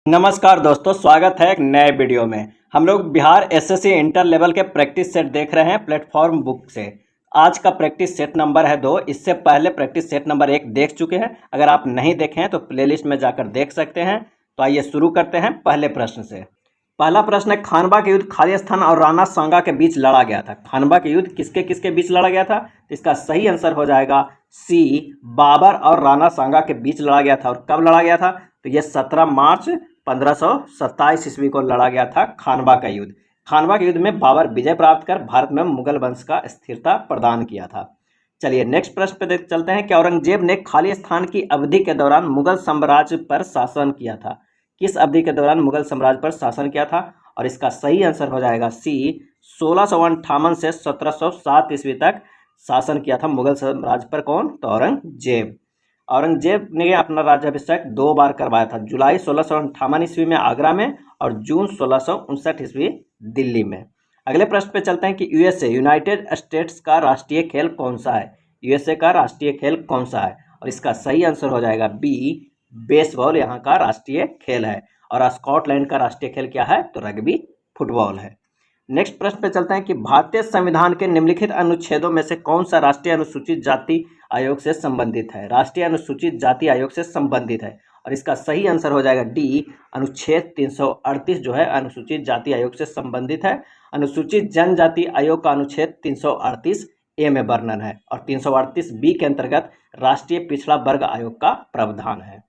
नमस्कार दोस्तों, स्वागत है एक नए वीडियो में। हम लोग बिहार एसएससी इंटर लेवल के प्रैक्टिस सेट देख रहे हैं प्लेटफॉर्म बुक से। आज का प्रैक्टिस सेट नंबर है 2। इससे पहले प्रैक्टिस सेट नंबर 1 देख चुके हैं। अगर आप नहीं देखे हैं तो प्लेलिस्ट में जाकर देख सकते हैं। तो आइए शुरू करते हैं पहले प्रश्न से। पहला प्रश्न है, खानवा के युद्ध खाली स्थान और राणा सांगा के बीच लड़ा गया था। खानवा के युद्ध किसके किसके बीच लड़ा गया था? तो इसका सही आंसर हो जाएगा सी, बाबर और राणा सांगा के बीच लड़ा गया था। और कब लड़ा गया था? तो ये 17 मार्च 1527 ईस्वी को लड़ा गया था खानवा का युद्ध। खानवा के युद्ध में बाबर विजय प्राप्त कर भारत में मुगल वंश का स्थिरता प्रदान किया था। चलिए नेक्स्ट प्रश्न पे देख चलते हैं कि औरंगजेब ने खाली स्थान की अवधि के दौरान मुगल साम्राज्य पर शासन किया था। किस अवधि के दौरान मुगल साम्राज्य पर शासन किया था? और इसका सही आंसर हो जाएगा सी, 1658 से 1707 ईस्वी तक शासन किया था मुगल साम्राज्य पर। कौन? तो औरंगजेब। औरंगजेब ने अपना राज्याभिषेक 2 बार करवाया था, जुलाई 1658 ईस्वी में आगरा में और जून 1659 ईस्वी दिल्ली में। अगले प्रश्न पे चलते हैं कि यूएसए यूनाइटेड स्टेट्स का राष्ट्रीय खेल कौन सा है? यूएसए का राष्ट्रीय खेल कौन सा है? और इसका सही आंसर हो जाएगा बी, बेसबॉल यहाँ का राष्ट्रीय खेल है। और स्कॉटलैंड का राष्ट्रीय खेल क्या है? तो रग्बी फुटबॉल है। नेक्स्ट प्रश्न पे चलते हैं कि भारतीय संविधान के निम्नलिखित अनुच्छेदों में से कौन सा राष्ट्रीय अनुसूचित जाति आयोग से संबंधित है? राष्ट्रीय अनुसूचित जाति आयोग से संबंधित है। और इसका सही आंसर हो जाएगा डी, अनुच्छेद 338 जो है अनुसूचित जाति आयोग से संबंधित है। अनुसूचित जनजाति आयोग का अनुच्छेद 338 ए में वर्णन है और 338 बी के अंतर्गत राष्ट्रीय पिछड़ा वर्ग आयोग का प्रावधान है।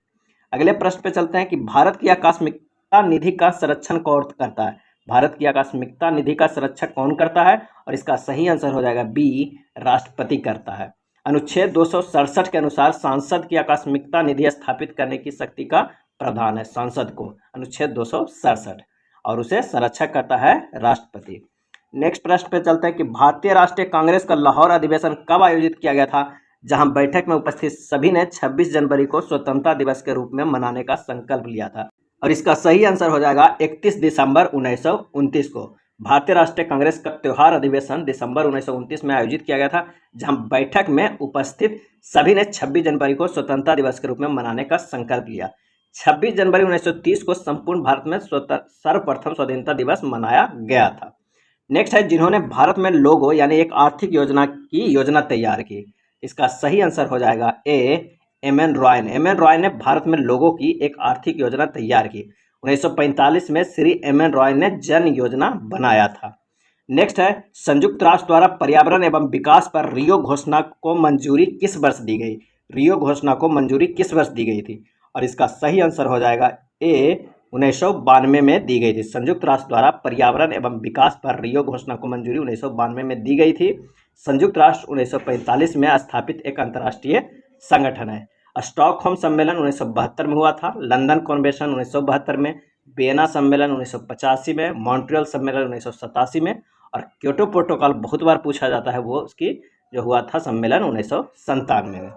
अगले प्रश्न पे चलते हैं कि भारत की आकस्मिकता निधि का संरक्षण कौन करता है? भारत की आकस्मिकता निधि का संरक्षण कौन करता है? और इसका सही आंसर हो जाएगा बी, राष्ट्रपति करता है। अनुच्छेद 267 के अनुसार सांसद की आकस्मिकता निधि स्थापित करने की शक्ति का प्रावधान है सांसद को, अनुच्छेद 267, और उसे संरक्षक करता है राष्ट्रपति। नेक्स्ट प्रश्न पे चलते हैं कि भारतीय राष्ट्रीय कांग्रेस का लाहौर अधिवेशन कब आयोजित किया गया था? जहां बैठक में उपस्थित सभी ने 26 जनवरी को स्वतंत्रता दिवस के रूप में मनाने का संकल्प लिया था। और इसका सही आंसर हो जाएगा 31 दिसंबर 1929 को। भारतीय राष्ट्रीय कांग्रेस का त्योहार अधिवेशन दिसंबर 1929 में आयोजित किया गया था, जहां बैठक में उपस्थित सभी ने 26 जनवरी को स्वतंत्रता दिवस के रूप में मनाने का संकल्प लिया। 26 जनवरी 1930 को संपूर्ण भारत में सर्वप्रथम स्वतंत्रता दिवस मनाया गया था। नेक्स्ट है, जिन्होंने भारत में लोगो यानी एक आर्थिक योजना की योजना तैयार की। इसका सही आंसर हो जाएगा ए, एम.एन. रॉय ने। एम.एन. रॉय ने भारत में लोगों की एक आर्थिक योजना तैयार की। 1945 में श्री एम.एन. रॉय ने जन योजना बनाया था। नेक्स्ट है, संयुक्त राष्ट्र द्वारा पर्यावरण एवं विकास पर रियो घोषणा को मंजूरी किस वर्ष दी गई? रियो घोषणा को मंजूरी किस वर्ष दी गई थी? और इसका सही आंसर हो जाएगा ए, 1992 में दी गई थी। संयुक्त राष्ट्र द्वारा पर्यावरण एवं विकास पर रियो घोषणा को मंजूरी 1992 में दी गई थी। संयुक्त राष्ट्र 1945 में स्थापित एक अंतर्राष्ट्रीय संगठन है। स्टॉकहोम सम्मेलन 1972 में हुआ था, लंदन कन्वेंशन 1972 में, वियना सम्मेलन 1985 में, मॉन्ट्रियल सम्मेलन 1987 में, और क्योटो प्रोटोकॉल बहुत बार पूछा जाता है, वो उसकी जो हुआ था सम्मेलन 1997 में।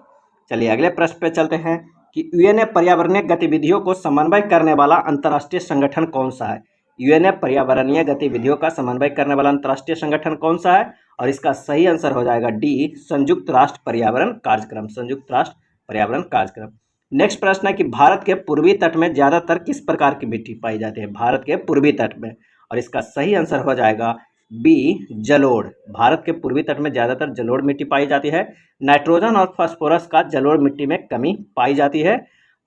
चलिए अगले प्रश्न पे चलते हैं कि यूएनए पर्यावरणीय गतिविधियों को समन्वय करने वाला अंतर्राष्ट्रीय संगठन कौन सा है? यूएनए पर्यावरणीय गतिविधियों का समन्वय करने वाला अंतर्राष्ट्रीय संगठन कौन सा है? और इसका सही आंसर हो जाएगा डी, संयुक्त राष्ट्र पर्यावरण कार्यक्रम, संयुक्त राष्ट्र पर्यावरण कार्यक्रम। नेक्स्ट प्रश्न है कि भारत के पूर्वी तट में ज्यादातर किस प्रकार की मिट्टी पाई जाती है? भारत के पूर्वी तट में, और इसका सही आंसर हो जाएगा बी, जलोढ़। भारत के पूर्वी तट में ज्यादातर जलोढ़ मिट्टी पाई जाती है। नाइट्रोजन और फास्फोरस का जलोढ़ मिट्टी में कमी पाई जाती है।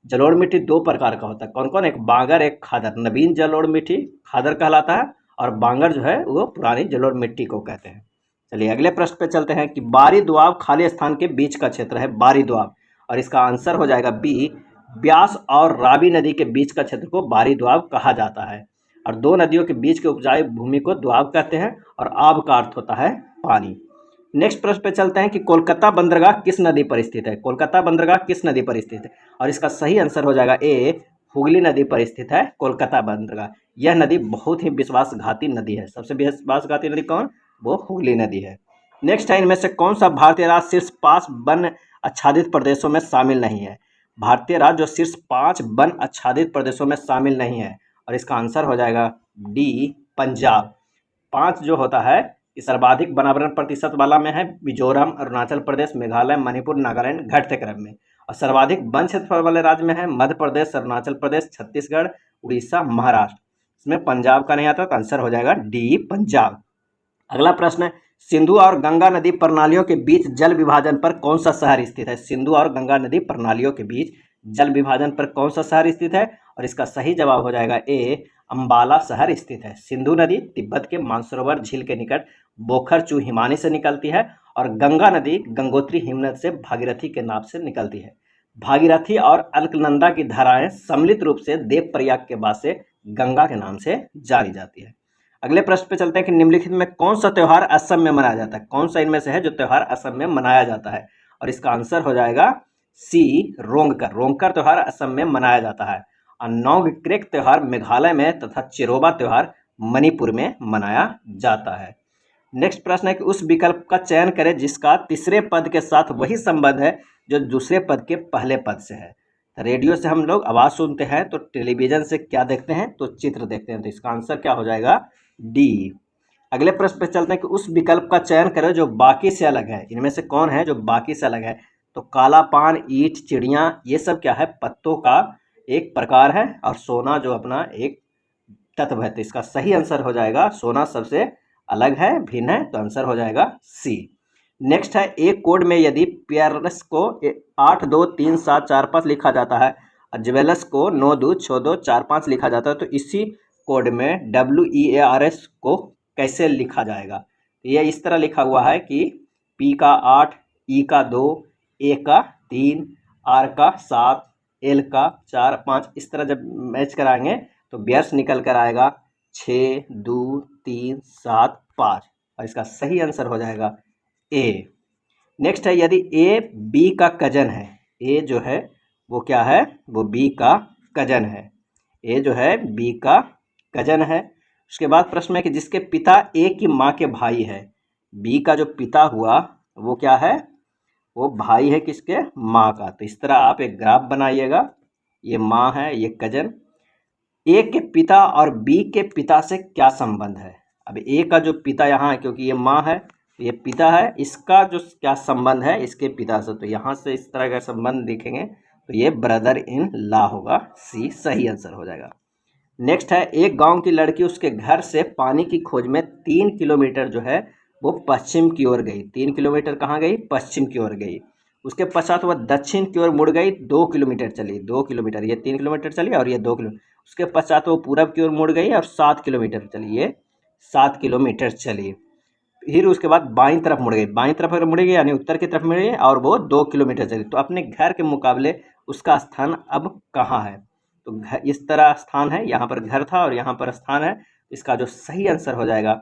जलोढ़ मिट्टी 2 प्रकार का होता है, कौन कौन? एक बांगर, एक खादर। नवीन जलोढ़ मिट्टी खादर कहलाता है और बांगर जो है वो पुरानी जलोढ़ मिट्टी को कहते हैं। चलिए अगले प्रश्न पे चलते हैं कि बारी दोआब खाली स्थान के बीच का क्षेत्र है, बारी दोआब, और इसका आंसर हो जाएगा बी, ब्यास और रावी नदी के बीच का क्षेत्र को बारी दोआब कहा जाता है। और 2 नदियों के बीच के उपजाऊ भूमि को दोआब कहते हैं और आब का अर्थ होता है पानी। नेक्स्ट प्रश्न पे चलते हैं कि कोलकाता बंदरगाह किस नदी पर स्थित है? कोलकाता बंदरगाह किस नदी पर स्थित है? और इसका सही आंसर हो जाएगा ए, हुगली नदी पर स्थित है कोलकाता बंदरगाह। यह नदी बहुत ही विश्वासघाती नदी है। सबसे विश्वासघाती नदी कौन? वो हुगली नदी है। नेक्स्ट है, इनमें से कौन सा भारतीय राज्य शीर्ष 5 वन आच्छादित प्रदेशों में शामिल नहीं है? भारतीय राज्य जो शीर्ष 5 वन आच्छादित प्रदेशों में शामिल नहीं है, और इसका आंसर हो जाएगा डी, पंजाब। 5 जो होता है सर्वाधिक वनावरण प्रतिशत वाला में है मिजोरम, अरुणाचल प्रदेश, मेघालय, मणिपुर, नागालैंड घटते क्रम में। और सर्वाधिक वन क्षेत्रफल वाले राज्य में है मध्य प्रदेश, अरुणाचल प्रदेश, छत्तीसगढ़, उड़ीसा, महाराष्ट्र। इसमें पंजाब का नहीं आता तो आंसर हो जाएगा डी, पंजाब। अगला प्रश्न है, सिंधु और गंगा नदी प्रणालियों के बीच जल विभाजन पर कौन सा शहर स्थित है? सिंधु और गंगा नदी प्रणालियों के बीच जल विभाजन पर कौन सा शहर स्थित है? और इसका सही जवाब हो जाएगा ए, अंबाला शहर स्थित है। सिंधु नदी तिब्बत के मानसरोवर झील के निकट बोखरचू हिमानी से निकलती है और गंगा नदी गंगोत्री हिमनद से भागीरथी के नाम से निकलती है। भागीरथी और अलकनंदा की धाराएं सम्मिलित रूप से देवप्रयाग के बाद से गंगा के नाम से जानी जाती है। अगले प्रश्न पे चलते हैं कि निम्नलिखित में कौन सा त्यौहार असम में मनाया जाता है? कौन सा इनमें से है जो त्यौहार असम में मनाया जाता है? और इसका आंसर हो जाएगा सी, रोंगकर। रोंगकर त्यौहार असम में मनाया जाता है। और नोंगक्रेक त्यौहार मेघालय में तथा चिरोबा त्यौहार मणिपुर में मनाया जाता है। नेक्स्ट प्रश्न है कि उस विकल्प का चयन करें जिसका तीसरे पद के साथ वही संबंध है जो दूसरे पद के पहले पद से है। रेडियो से हम लोग आवाज़ सुनते हैं, तो टेलीविज़न से क्या देखते हैं? तो चित्र देखते हैं। तो इसका आंसर क्या हो जाएगा? डी। अगले प्रश्न पे चलते हैं कि उस विकल्प का चयन करें जो बाकी से अलग है। इनमें से कौन है जो बाकी से अलग है? तो काला पान, ईंट, चिड़िया, ये सब क्या है? पत्तों का एक प्रकार है और सोना जो अपना एक तत्व है। तो इसका सही आंसर हो जाएगा सोना सबसे अलग है, भिन्न है, तो आंसर हो जाएगा सी। नेक्स्ट है, एक कोड में यदि पेयर्स को 8 2 3 7 4 5 लिखा जाता है और ज्वेलर्स को 9 2 6 2 4 5 लिखा जाता है, तो इसी कोड में WEARS को कैसे लिखा जाएगा? तो ये इस तरह लिखा हुआ है कि P का 8, E का 2, A का 3, R का 7, L का 4 5, इस तरह जब मैच कराएंगे तो बेयर्स निकल कर आएगा 6 2 3 7 5, और इसका सही आंसर हो जाएगा ए। नेक्स्ट है, यदि ए बी का कजन है, ए जो है वो क्या है? वो बी का कजन है। ए जो है बी का कजन है। उसके बाद प्रश्न है कि जिसके पिता ए की माँ के भाई है। बी का जो पिता हुआ वो क्या है? वो भाई है किसके? माँ का। तो इस तरह आप एक ग्राफ बनाइएगा, ये माँ है, ये कजन। ए के पिता और बी के पिता से क्या संबंध है? अब ए का जो पिता यहाँ है, क्योंकि ये माँ है, ये पिता है, इसका जो क्या संबंध है इसके पिता से, तो यहाँ से इस तरह का संबंध देखेंगे तो ये ब्रदर इन लॉ होगा। सी सही आंसर हो जाएगा। नेक्स्ट है, एक गांव की लड़की उसके घर से पानी की खोज में 3 किलोमीटर जो है वो पश्चिम की ओर गई। 3 किलोमीटर कहाँ गई? पश्चिम की ओर गई। उसके पश्चात वह दक्षिण की ओर मुड़ गई, 2 किलोमीटर चली। 2 किलोमीटर, ये 3 किलोमीटर चली और ये 2 किलोमीटर। उसके पश्चात वो पूरब की ओर मुड़ गई और 7 किलोमीटर चली, ये 7 किलोमीटर चली। फिर उसके बाद बाईं तरफ मुड़ गई, बाईं तरफ अगर मुड़ेगी यानी उत्तर की तरफ मुड़ गई और वो 2 किलोमीटर चली। तो अपने घर के मुकाबले उसका स्थान अब कहाँ है? तो घर इस तरह स्थान है, यहाँ पर घर था और यहाँ पर स्थान है। इसका जो सही आंसर हो जाएगा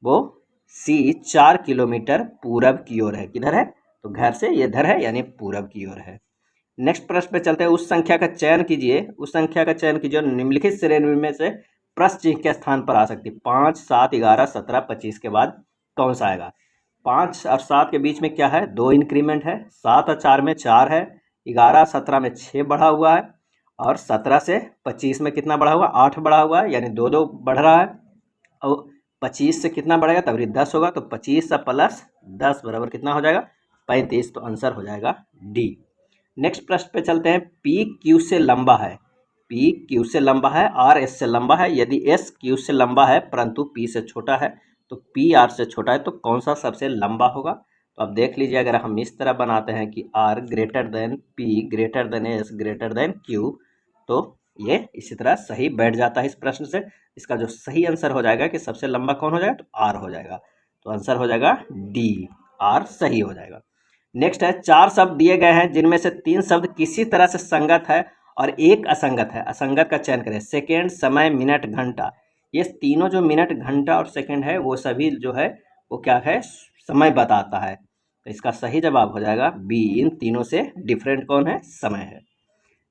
वो सी, 4 किलोमीटर पूरब की ओर है। किधर है? तो घर से ये इधर है यानी पूरब की ओर है। नेक्स्ट प्रश्न पे चलते हैं, उस संख्या का चयन कीजिए, उस संख्या का चयन कीजिए निम्नलिखित श्रेणी में से प्रश्न चिन्ह के स्थान पर आ सकती है। 5 7 11 17 25 के बाद कौन सा आएगा? 5 और 7 के बीच में क्या है? 2 इंक्रीमेंट है। 7 और 4 में 4 है। 11 17 में 6 बढ़ा हुआ है और 17 से 25 में कितना बढ़ा हुआ? 8 बढ़ा हुआ है, यानी 2 2 बढ़ रहा है। और 25 से कितना बढ़ेगा? तब 10 होगा, तो 25 से प्लस 10 बराबर कितना हो जाएगा? 35। तो आंसर हो जाएगा डी। नेक्स्ट प्रश्न पे चलते हैं, पी क्यू से लंबा है। पी क्यू से लंबा है, आर एस से लंबा है। यदि एस क्यू से लंबा है परंतु पी से छोटा है, तो पी आर से छोटा है, तो कौन सा सबसे लंबा होगा? तो अब देख लीजिए, अगर हम इस तरह बनाते हैं कि R greater than P greater than S greater than Q, तो ये इसी तरह सही बैठ जाता है इस प्रश्न से। इसका जो सही आंसर हो जाएगा कि सबसे लंबा कौन हो जाएगा? तो आर हो जाएगा। तो आंसर हो जाएगा डी, आर सही हो जाएगा। नेक्स्ट है, 4 शब्द दिए गए हैं जिनमें से 3 शब्द किसी तरह से संगत है और एक असंगत है। असंगत का चयन करें। सेकेंड, समय, मिनट, घंटा। ये तीनों जो मिनट, घंटा और सेकेंड है वो सभी जो है वो क्या है? समय बताता है। तो इसका सही जवाब हो जाएगा बी, इन तीनों से डिफरेंट कौन है? समय है।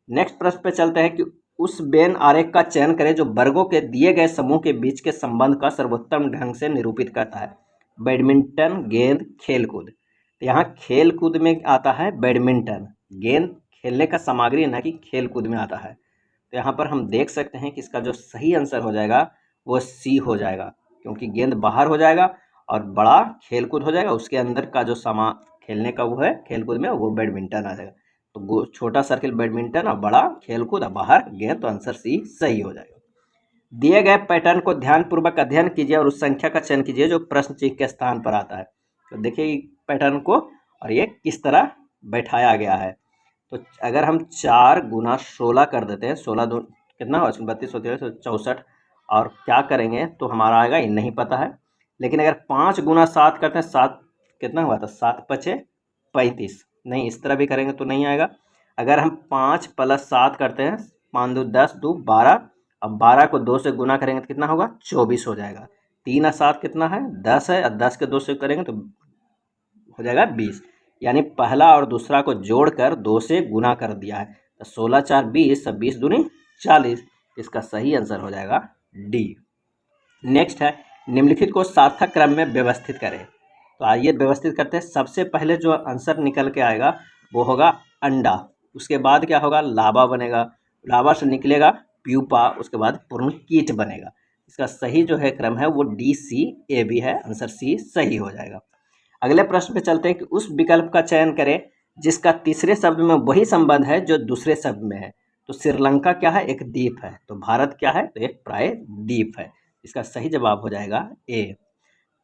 नेक्स्ट प्रश्न पे चलते हैं कि उस वेन आरेख का चयन करें जो वर्गों के दिए गए समूह के बीच के संबंध का सर्वोत्तम ढंग से निरूपित करता है। बैडमिंटन, गेंद, खेलकूद। तो यहाँ खेलकूद में आता है बैडमिंटन। गेंद खेलने का सामग्री न कि खेलकूद में आता है। तो यहाँ पर हम देख सकते हैं कि इसका जो सही आंसर हो जाएगा वो सी हो जाएगा, क्योंकि गेंद बाहर हो जाएगा और बड़ा खेलकूद हो जाएगा, उसके अंदर का जो सामान खेलने का वो है खेलकूद में, वो बैडमिंटन आ जाएगा। तो छोटा सर्किल बैडमिंटन और बड़ा खेलकूद और बाहर गेंद, तो आंसर सी सही हो जाएगा। दिए गए पैटर्न को ध्यानपूर्वक अध्ययन कीजिए और उस संख्या का चयन कीजिए जो प्रश्न चिन्ह के स्थान पर आता है। तो देखिए पैटर्न को और ये किस तरह बैठाया गया है। तो अगर हम 4 गुना 16 कर देते हैं, 16 दो कितना हुआ, 32 होती है, 64, और क्या करेंगे तो हमारा आएगा, ये नहीं पता है। लेकिन अगर 5 गुना 7 करते हैं, 7 कितना हुआ था, 7 पचे 35, नहीं इस तरह भी करेंगे तो नहीं आएगा। अगर हम 5 प्लस 7 करते हैं, 5 दो 10, 2 12, अब 12 को 2 से गुना करेंगे तो कितना होगा, 24 हो जाएगा। 3 और 7 कितना है, 10 है, और 10 के 2 से करेंगे तो हो जाएगा 20। यानी पहला और दूसरा को जोड़कर 2 से गुना कर दिया है, तो 16 4 20, 20 दूनी 40। इसका सही आंसर हो जाएगा डी। नेक्स्ट है, निम्नलिखित को सार्थक क्रम में व्यवस्थित करें। तो आइए व्यवस्थित करते हैं। सबसे पहले जो आंसर निकल के आएगा वो होगा अंडा, उसके बाद क्या होगा, लावा बनेगा, लावा से निकलेगा प्यूपा, उसके बाद पूर्ण कीट बनेगा। इसका सही जो है क्रम है वो डी सी ए बी है, आंसर सी सही हो जाएगा। अगले प्रश्न पे चलते हैं कि उस विकल्प का चयन करें जिसका तीसरे शब्द में वही संबंध है जो दूसरे शब्द में है। तो श्रीलंका क्या है, एक द्वीप है, तो भारत क्या है, तो एक प्राय द्वीप है। इसका सही जवाब हो जाएगा ए।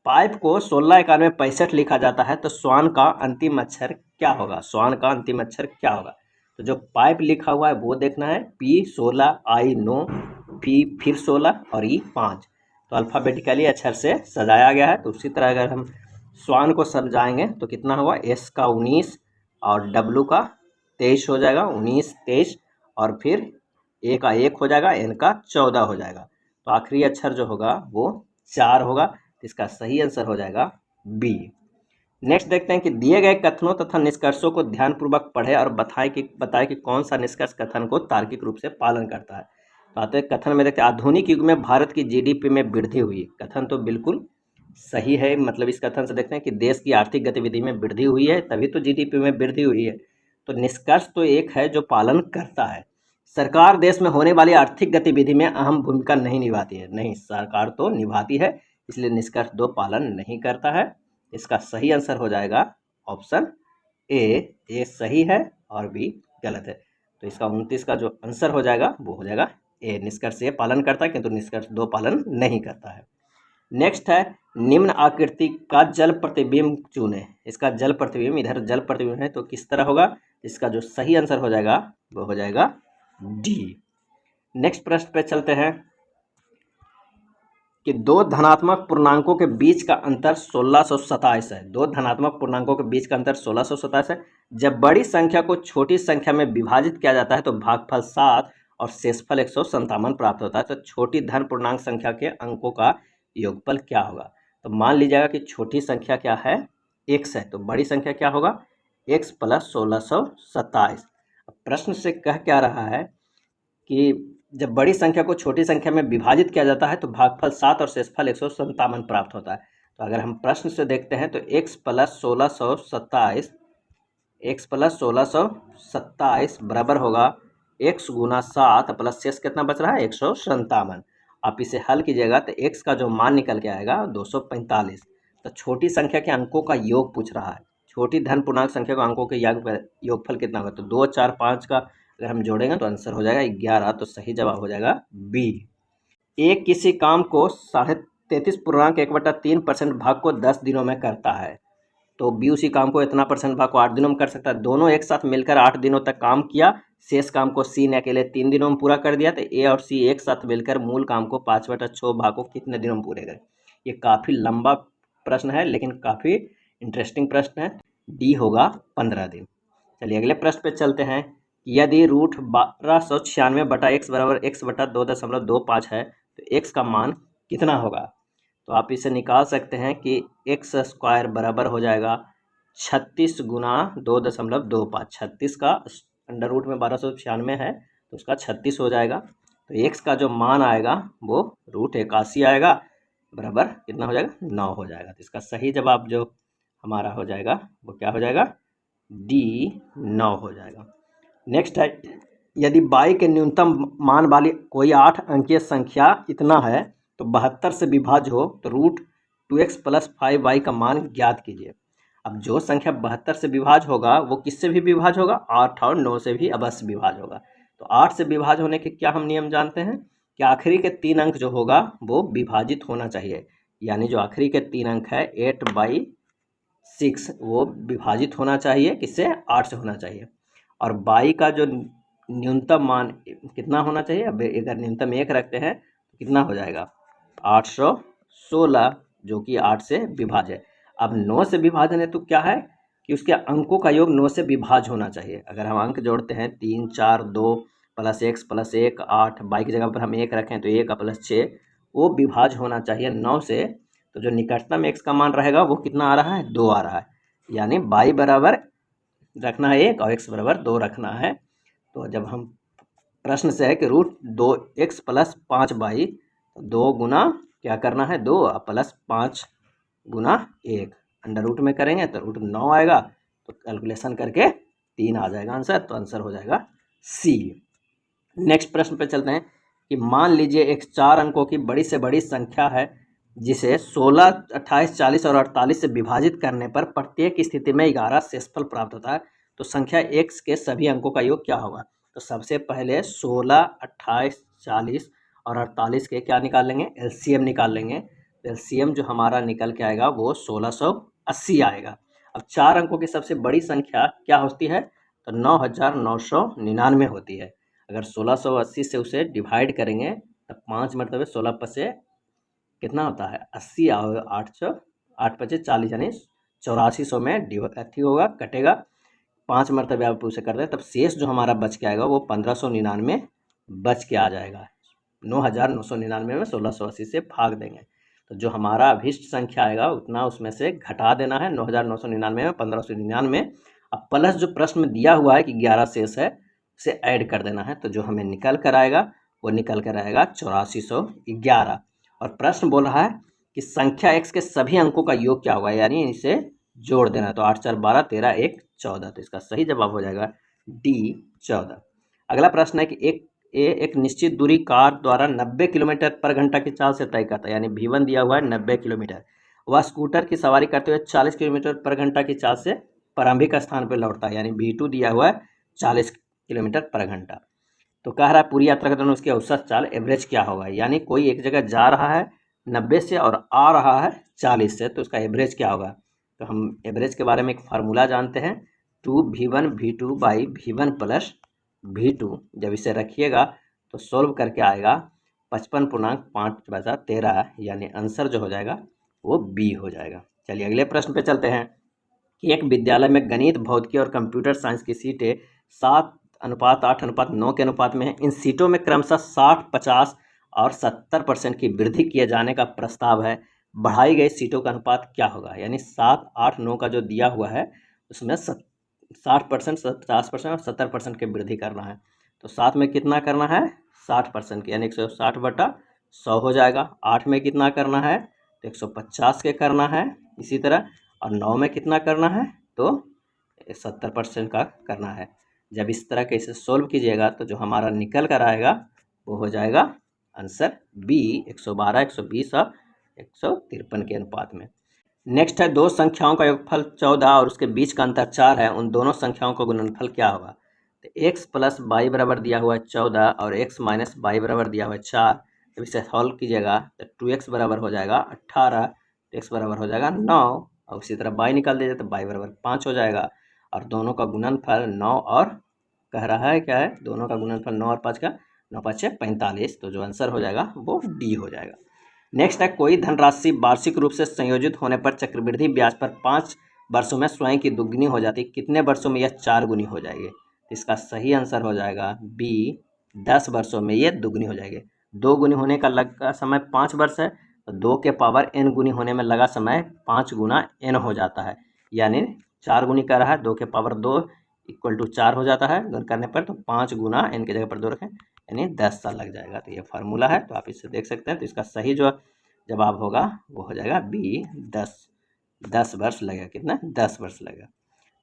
पाइप को 169165 लिखा जाता है, तो स्वान का अंतिम अक्षर क्या होगा, स्वान का अंतिम अक्षर क्या होगा। तो जो पाइप लिखा हुआ है वो देखना है, पी 16, आई 9, पी फिर 16 और ई 5। तो अल्फ़ाबेटिकली अक्षर से सजाया गया है। तो उसी तरह अगर हम स्वान को सजाएंगे तो कितना होगा, एस का 19 और डब्लू का 23 हो जाएगा, 19 23, और फिर ए का 1 हो जाएगा, एन का 14 हो जाएगा। तो आखिरी अक्षर जो होगा वो 4 होगा। इसका सही आंसर हो जाएगा बी। नेक्स्ट देखते हैं कि दिए गए कथनों तथा निष्कर्षों को ध्यानपूर्वक पढ़े और बताएं कि कौन सा निष्कर्ष कथन को तार्किक रूप से पालन करता है। तो आते हैं कथन में, देखते हैं आधुनिक युग में भारत की जीडीपी में वृद्धि हुई। कथन तो बिल्कुल सही है, मतलब इस कथन से देखते हैं कि देश की आर्थिक गतिविधि में वृद्धि हुई है, तभी तो जीडीपी में वृद्धि हुई है। तो निष्कर्ष तो एक है जो पालन करता है। सरकार देश में होने वाली आर्थिक गतिविधि में अहम भूमिका नहीं निभाती है, नहीं सरकार तो निभाती है, इसलिए निष्कर्ष 2 पालन नहीं करता है। इसका सही आंसर हो जाएगा ऑप्शन ए सही है और बी गलत है। तो इसका 29 का जो आंसर हो जाएगा वो हो जाएगा ए, निष्कर्ष ए पालन करता है किंतु निष्कर्ष 2 पालन नहीं करता है। नेक्स्ट है, निम्न आकृति का जल प्रतिबिंब चुने। इसका जल प्रतिबिंब, इधर जल प्रतिबिंब है तो किस तरह होगा, इसका जो सही आंसर हो जाएगा वो हो जाएगा डी। नेक्स्ट प्रश्न पे चलते हैं कि 2 धनात्मक पूर्णांकों के बीच का अंतर 1627 है। 2 धनात्मक पूर्णांकों के बीच का अंतर 1627 है। जब बड़ी संख्या को छोटी संख्या में विभाजित किया जाता है तो भागफल 7 और शेषफल 157 प्राप्त होता है। तो छोटी धन पूर्णांक संख्या के अंकों का योगफल क्या होगा। तो मान लीजिएगा कि छोटी संख्या क्या है, x है, तो बड़ी संख्या क्या होगा, x प्लस 1627। प्रश्न से कह क्या रहा है कि जब बड़ी संख्या को छोटी संख्या में विभाजित किया जाता है तो भागफल 7 और शेषफल 157 प्राप्त होता है। तो अगर हम प्रश्न से देखते हैं तो x प्लस 1627 बराबर होगा x गुना 7 प्लस शेष कितना बच रहा है, 157। आप इसे हल कीजिएगा तो x का जो मान निकल के आएगा 245। तो छोटी संख्या के अंकों का योग पूछ रहा है, छोटी धन पूर्णांक संख्या के अंकों के योगफल कितना होगा। तो 2 4 5 का अगर हम जोड़ेंगे तो आंसर हो जाएगा 11। तो सही जवाब हो जाएगा बी। एक किसी काम को 33.1/3% भाग को 10 दिनों में करता है, तो बी उसी काम को इतना परसेंट भाग को 8 दिनों में कर सकता है। दोनों एक साथ मिलकर 8 दिनों तक काम किया, शेष काम को सी ने अकेले 3 दिनों में पूरा कर दिया। तो ए और सी एक साथ मिलकर मूल काम को 5/6 भाग को कितने दिनों में पूरे करें। ये काफ़ी लंबा प्रश्न है लेकिन काफ़ी इंटरेस्टिंग प्रश्न है। डी होगा 15 दिन। चलिए अगले प्रश्न पे चलते हैं। यदि रूट 1296/x बराबर x/2.25 है तो x का मान कितना होगा। तो आप इसे निकाल सकते हैं कि x स्क्वायर बराबर हो जाएगा 36 गुना 2.25। 36 का अंडर रूट में 1296 है तो उसका 36 हो जाएगा। तो x का जो मान आएगा वो √81 आएगा, बराबर कितना हो जाएगा, 9 हो जाएगा। तो इसका सही जवाब जो हमारा हो जाएगा वो क्या हो जाएगा, डी 9 हो जाएगा। नेक्स्ट है, यदि y के न्यूनतम मान वाली कोई 8 अंकीय संख्या इतना है तो 72 से विभाज्य हो तो √2x + 5y का मान ज्ञात कीजिए। अब जो संख्या 72 से विभाज्य होगा वो किससे भी विभाज्य होगा, 8 और 9 से भी अवश्य विभाज्य होगा। तो 8 से विभाज्य होने के क्या हम नियम जानते हैं कि आखिरी के 3 अंक जो होगा वो विभाजित होना चाहिए, यानी जो आखिरी के 3 अंक है 8/6 वो विभाजित होना चाहिए किससे, 8 से होना चाहिए। और बाई का जो न्यूनतम मान कितना होना चाहिए, अब अगर न्यूनतम 1 रखते हैं तो कितना हो जाएगा 816, जो कि 8 से विभाज्य है। अब 9 से विभाजन है तो क्या है कि उसके अंकों का योग 9 से विभाज्य होना चाहिए। अगर हम अंक जोड़ते हैं 3 4 2 + x + 1 8, बाई की जगह पर हम 1 रखें तो 1 + 6 वो विभाज्य होना चाहिए 9 से। तो जो निकटतम x का मान रहेगा वो कितना आ रहा है, 2 आ रहा है, यानी बाई बराबर रखना है 1 और x बराबर 2 रखना है। तो जब हम प्रश्न से है कि √2x + 5y, 2 गुना क्या करना है 2 + 5 गुना 1, अंडर रूट में करेंगे तो √9 आएगा, तो कैलकुलेशन करके 3 आ जाएगा आंसर, तो आंसर हो जाएगा सी। नेक्स्ट प्रश्न पे चलते हैं कि मान लीजिए एक 4 अंकों की बड़ी से बड़ी संख्या है जिसे 16, 28, 40 और 48 से विभाजित करने पर प्रत्येक स्थिति में 11 शेषफल प्राप्त होता है। तो संख्या x के सभी अंकों का योग क्या होगा। तो सबसे पहले 16, 28, 40 और 48 के क्या निकाल लेंगे, एलसीएम निकाल लेंगे। एलसीएम जो हमारा निकल के आएगा वो 1680 आएगा। अब 4 अंकों की सबसे बड़ी संख्या क्या होती है, तो 9999 होती है। अगर 1680 से उसे डिवाइड करेंगे तो 5 मरतबे 16 से कितना होता है 80 और 800, 8 × 5 = 40, यानी 8400 में अथी होगा, कटेगा। 5 मरतबे आप उसे कर दें तब शेष जो हमारा बच के आएगा वो 1599 बच के आ जाएगा। 9999 में 1680 से भाग देंगे तो जो हमारा अभिष्ट संख्या आएगा उतना उसमें से घटा देना है। 9999 में 1599, अब प्लस जो प्रश्न में दिया हुआ है कि 11 शेष है उसे ऐड कर देना है। तो जो हमें निकल कर आएगा वो निकल कर आएगा 8411। और प्रश्न बोल रहा है कि संख्या x के सभी अंकों का योग क्या होगा, यानी इसे जोड़ देना। तो 8 4 12 13 1 14, तो इसका सही जवाब हो जाएगा डी 14। अगला प्रश्न है कि एक निश्चित दूरी कार द्वारा 90 किलोमीटर पर घंटा की चाल से तय करता है, यानी V1 दिया हुआ है 90 किलोमीटर। वह स्कूटर की सवारी करते हुए 40 किलोमीटर पर घंटा की चाल से प्रारंभिक स्थान पर लौटता है, यानी V2 दिया हुआ है 40 किलोमीटर पर घंटा। तो कह रहा है पूरी यात्रा के दौरान उसकी औसत चाल एवरेज क्या होगा, यानी कोई एक जगह जा रहा है 90 से और आ रहा है 40 से, तो उसका एवरेज क्या होगा। तो हम एवरेज के बारे में एक फार्मूला जानते हैं, 2V1V2/V1 + V2। जब इसे रखिएगा तो सोल्व करके आएगा 55.5 यानी आंसर जो हो जाएगा वो बी हो जाएगा। चलिए अगले प्रश्न पे चलते हैं कि एक विद्यालय में गणित, भौतिकी और कंप्यूटर साइंस की सीटें 7:8:9 के अनुपात में है। इन सीटों में क्रमशः 60, 50 और 70% की वृद्धि किए जाने का प्रस्ताव है। बढ़ाई गई सीटों का अनुपात क्या होगा, यानी 7, 8, 9 का जो दिया हुआ है उसमें 60%, 50% और 70% की वृद्धि करना है। तो 7 में कितना करना है 60% की, यानी 160/100 हो जाएगा। 8 में कितना करना है तो 150 के करना है इसी तरह, और 9 में कितना करना है तो 70% का करना है। जब इस तरह के इसे सोल्व कीजिएगा तो जो हमारा निकल कर आएगा वो हो जाएगा आंसर बी 112, 120 और 153 के अनुपात में। नेक्स्ट है दो संख्याओं का योगफल 14 और उसके बीच का अंतर 4 है, उन दोनों संख्याओं का गुणनफल क्या होगा। तो x + y बराबर दिया हुआ है 14 और x - y बराबर दिया हुआ है 4। जब इसे सॉल्व कीजिएगा तो 2x बराबर हो जाएगा 18, x बराबर हो जाएगा 9 और उसी तरह y निकाल दीजिए तो y बराबर 5 हो जाएगा। और दोनों का गुणनफल 9 और कह रहा है क्या है, दोनों का गुणनफल 9 और 5 का, 9 × 5 = 45, तो जो आंसर हो जाएगा वो डी हो जाएगा। नेक्स्ट है कोई धनराशि वार्षिक रूप से संयोजित होने पर चक्रवृद्धि ब्याज पर 5 वर्षों में स्वयं की दुगुनी हो जाती है, कितने वर्षों में यह 4 गुनी हो जाएगी। इसका सही आंसर हो जाएगा बी 10 वर्षों में ये दुगुनी हो जाएगी। 2 गुनी होने का लगा समय 5 वर्ष है, तो 2 के पावर n गुनी होने में लगा समय 5 गुना n हो जाता है, यानी 4 गुनी कर रहा है 2 के पावर 2 = 4 हो जाता है गुण करने पर, तो 5 गुना n की जगह पर 2 रखें यानी 10 साल लग जाएगा। तो ये फार्मूला है, तो आप इससे देख सकते हैं। तो इसका सही जो जवाब होगा वो हो जाएगा बी 10 वर्ष लगेगा। कितना 10 वर्ष लगेगा।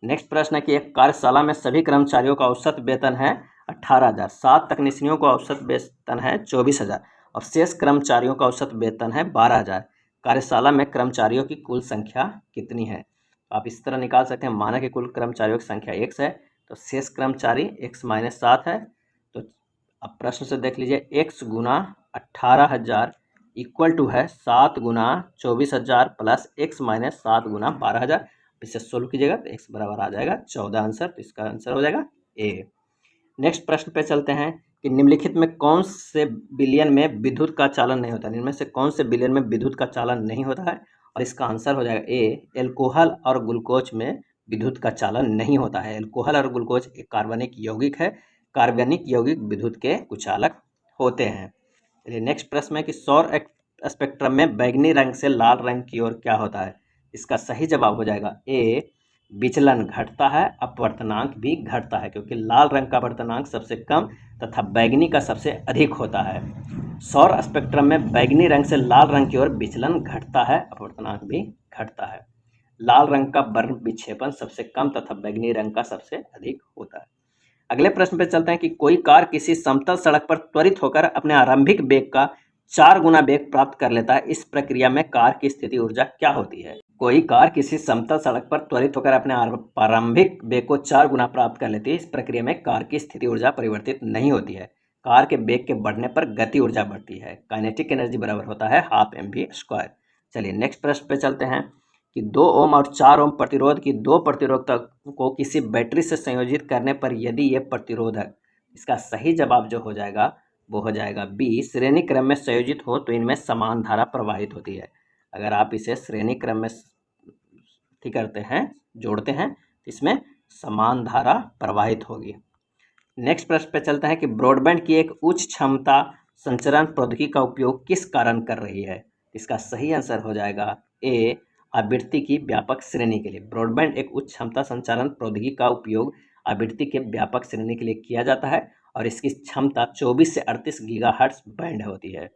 नेक्स्ट प्रश्न है कि एक कार्यशाला में सभी कर्मचारियों का औसत वेतन है 18,000, 7 तकनीशियों का औसत वेतन है 24,000 और शेष कर्मचारियों का औसत वेतन है 12,000। कार्यशाला में कर्मचारियों की कुल संख्या कितनी है। आप इस तरह निकाल सकते हैं, माना कि कुल कर्मचारियों की संख्या x है तो शेष कर्मचारी x - 7 है। तो अब प्रश्न से देख लीजिए, x गुना 18,000 इक्वल टू है 7 गुना 24,000 प्लस x - 7 गुना 12,000। इसे सोल्व कीजिएगा तो x बराबर आ जाएगा 14 आंसर। तो इसका आंसर हो जाएगा ए। नेक्स्ट प्रश्न पे चलते हैं कि निम्नलिखित में कौन से बिलियन में विद्युत का चालन नहीं होता है। इनमें से कौन से बिलियन में विद्युत का चालन नहीं होता है, और इसका आंसर हो जाएगा ए, एल्कोहल और ग्लूकोज में विद्युत का चालन नहीं होता है। एल्कोहल और ग्लूकोज एक कार्बनिक यौगिक है, कार्बनिक यौगिक विद्युत के कुचालक होते हैं। चलिए नेक्स्ट प्रश्न है कि सौर स्पेक्ट्रम में बैंगनी रंग से लाल रंग की ओर क्या होता है। इसका सही जवाब हो जाएगा ए, विचलन घटता है, अपवर्तनांक भी घटता है, क्योंकि लाल रंग का अपवर्तनांक सबसे कम तथा बैंगनी का सबसे अधिक होता है। सौर स्पेक्ट्रम में बैंगनी रंग से लाल रंग की ओर विचलन घटता है, अपवर्तनांक भी घटता है। लाल रंग का वर्ण विक्षेपण सबसे कम तथा बैंगनी रंग का सबसे अधिक होता है। अगले प्रश्न पे चलते हैं कि कोई कार किसी समतल सड़क पर त्वरित होकर अपने आरंभिक वेग का 4 गुना वेग प्राप्त कर लेता है। इस प्रक्रिया में कार की स्थिति ऊर्जा क्या होती है। कोई कार किसी समतल सड़क पर त्वरित होकर अपने प्रारंभिक वेग को 4 गुना प्राप्त कर लेती है। इस प्रक्रिया में कार की स्थिति ऊर्जा परिवर्तित नहीं होती है। कार के वेग के बढ़ने पर गति ऊर्जा बढ़ती है। काइनेटिक एनर्जी बराबर होता है ½ mv²। चलिए नेक्स्ट प्रश्न पे चलते हैं कि 2 ओम और 4 ओम प्रतिरोध की 2 प्रतिरोधक को किसी बैटरी से संयोजित करने पर यदि ये प्रतिरोधक, इसका सही जवाब जो हो जाएगा वो हो जाएगा बी, श्रेणी क्रम में संयोजित हो तो इनमें समान धारा प्रवाहित होती है। अगर आप इसे श्रेणी क्रम में करते हैं, जोड़ते हैं, तो इसमें समान धारा प्रवाहित होगी। नेक्स्ट प्रश्न पे चलते हैं कि ब्रॉडबैंड की एक उच्च क्षमता संचरण प्रौद्योगिकी का उपयोग किस कारण कर रही है। इसका सही आंसर हो जाएगा ए, आवृत्ति की व्यापक श्रेणी के लिए। ब्रॉडबैंड एक उच्च क्षमता संचारण प्रौद्योगिकी का उपयोग आवृत्ति के व्यापक श्रेणी के लिए किया जाता है और इसकी क्षमता 24 से 38 गीगाहर्ट्ज बैंड होती है।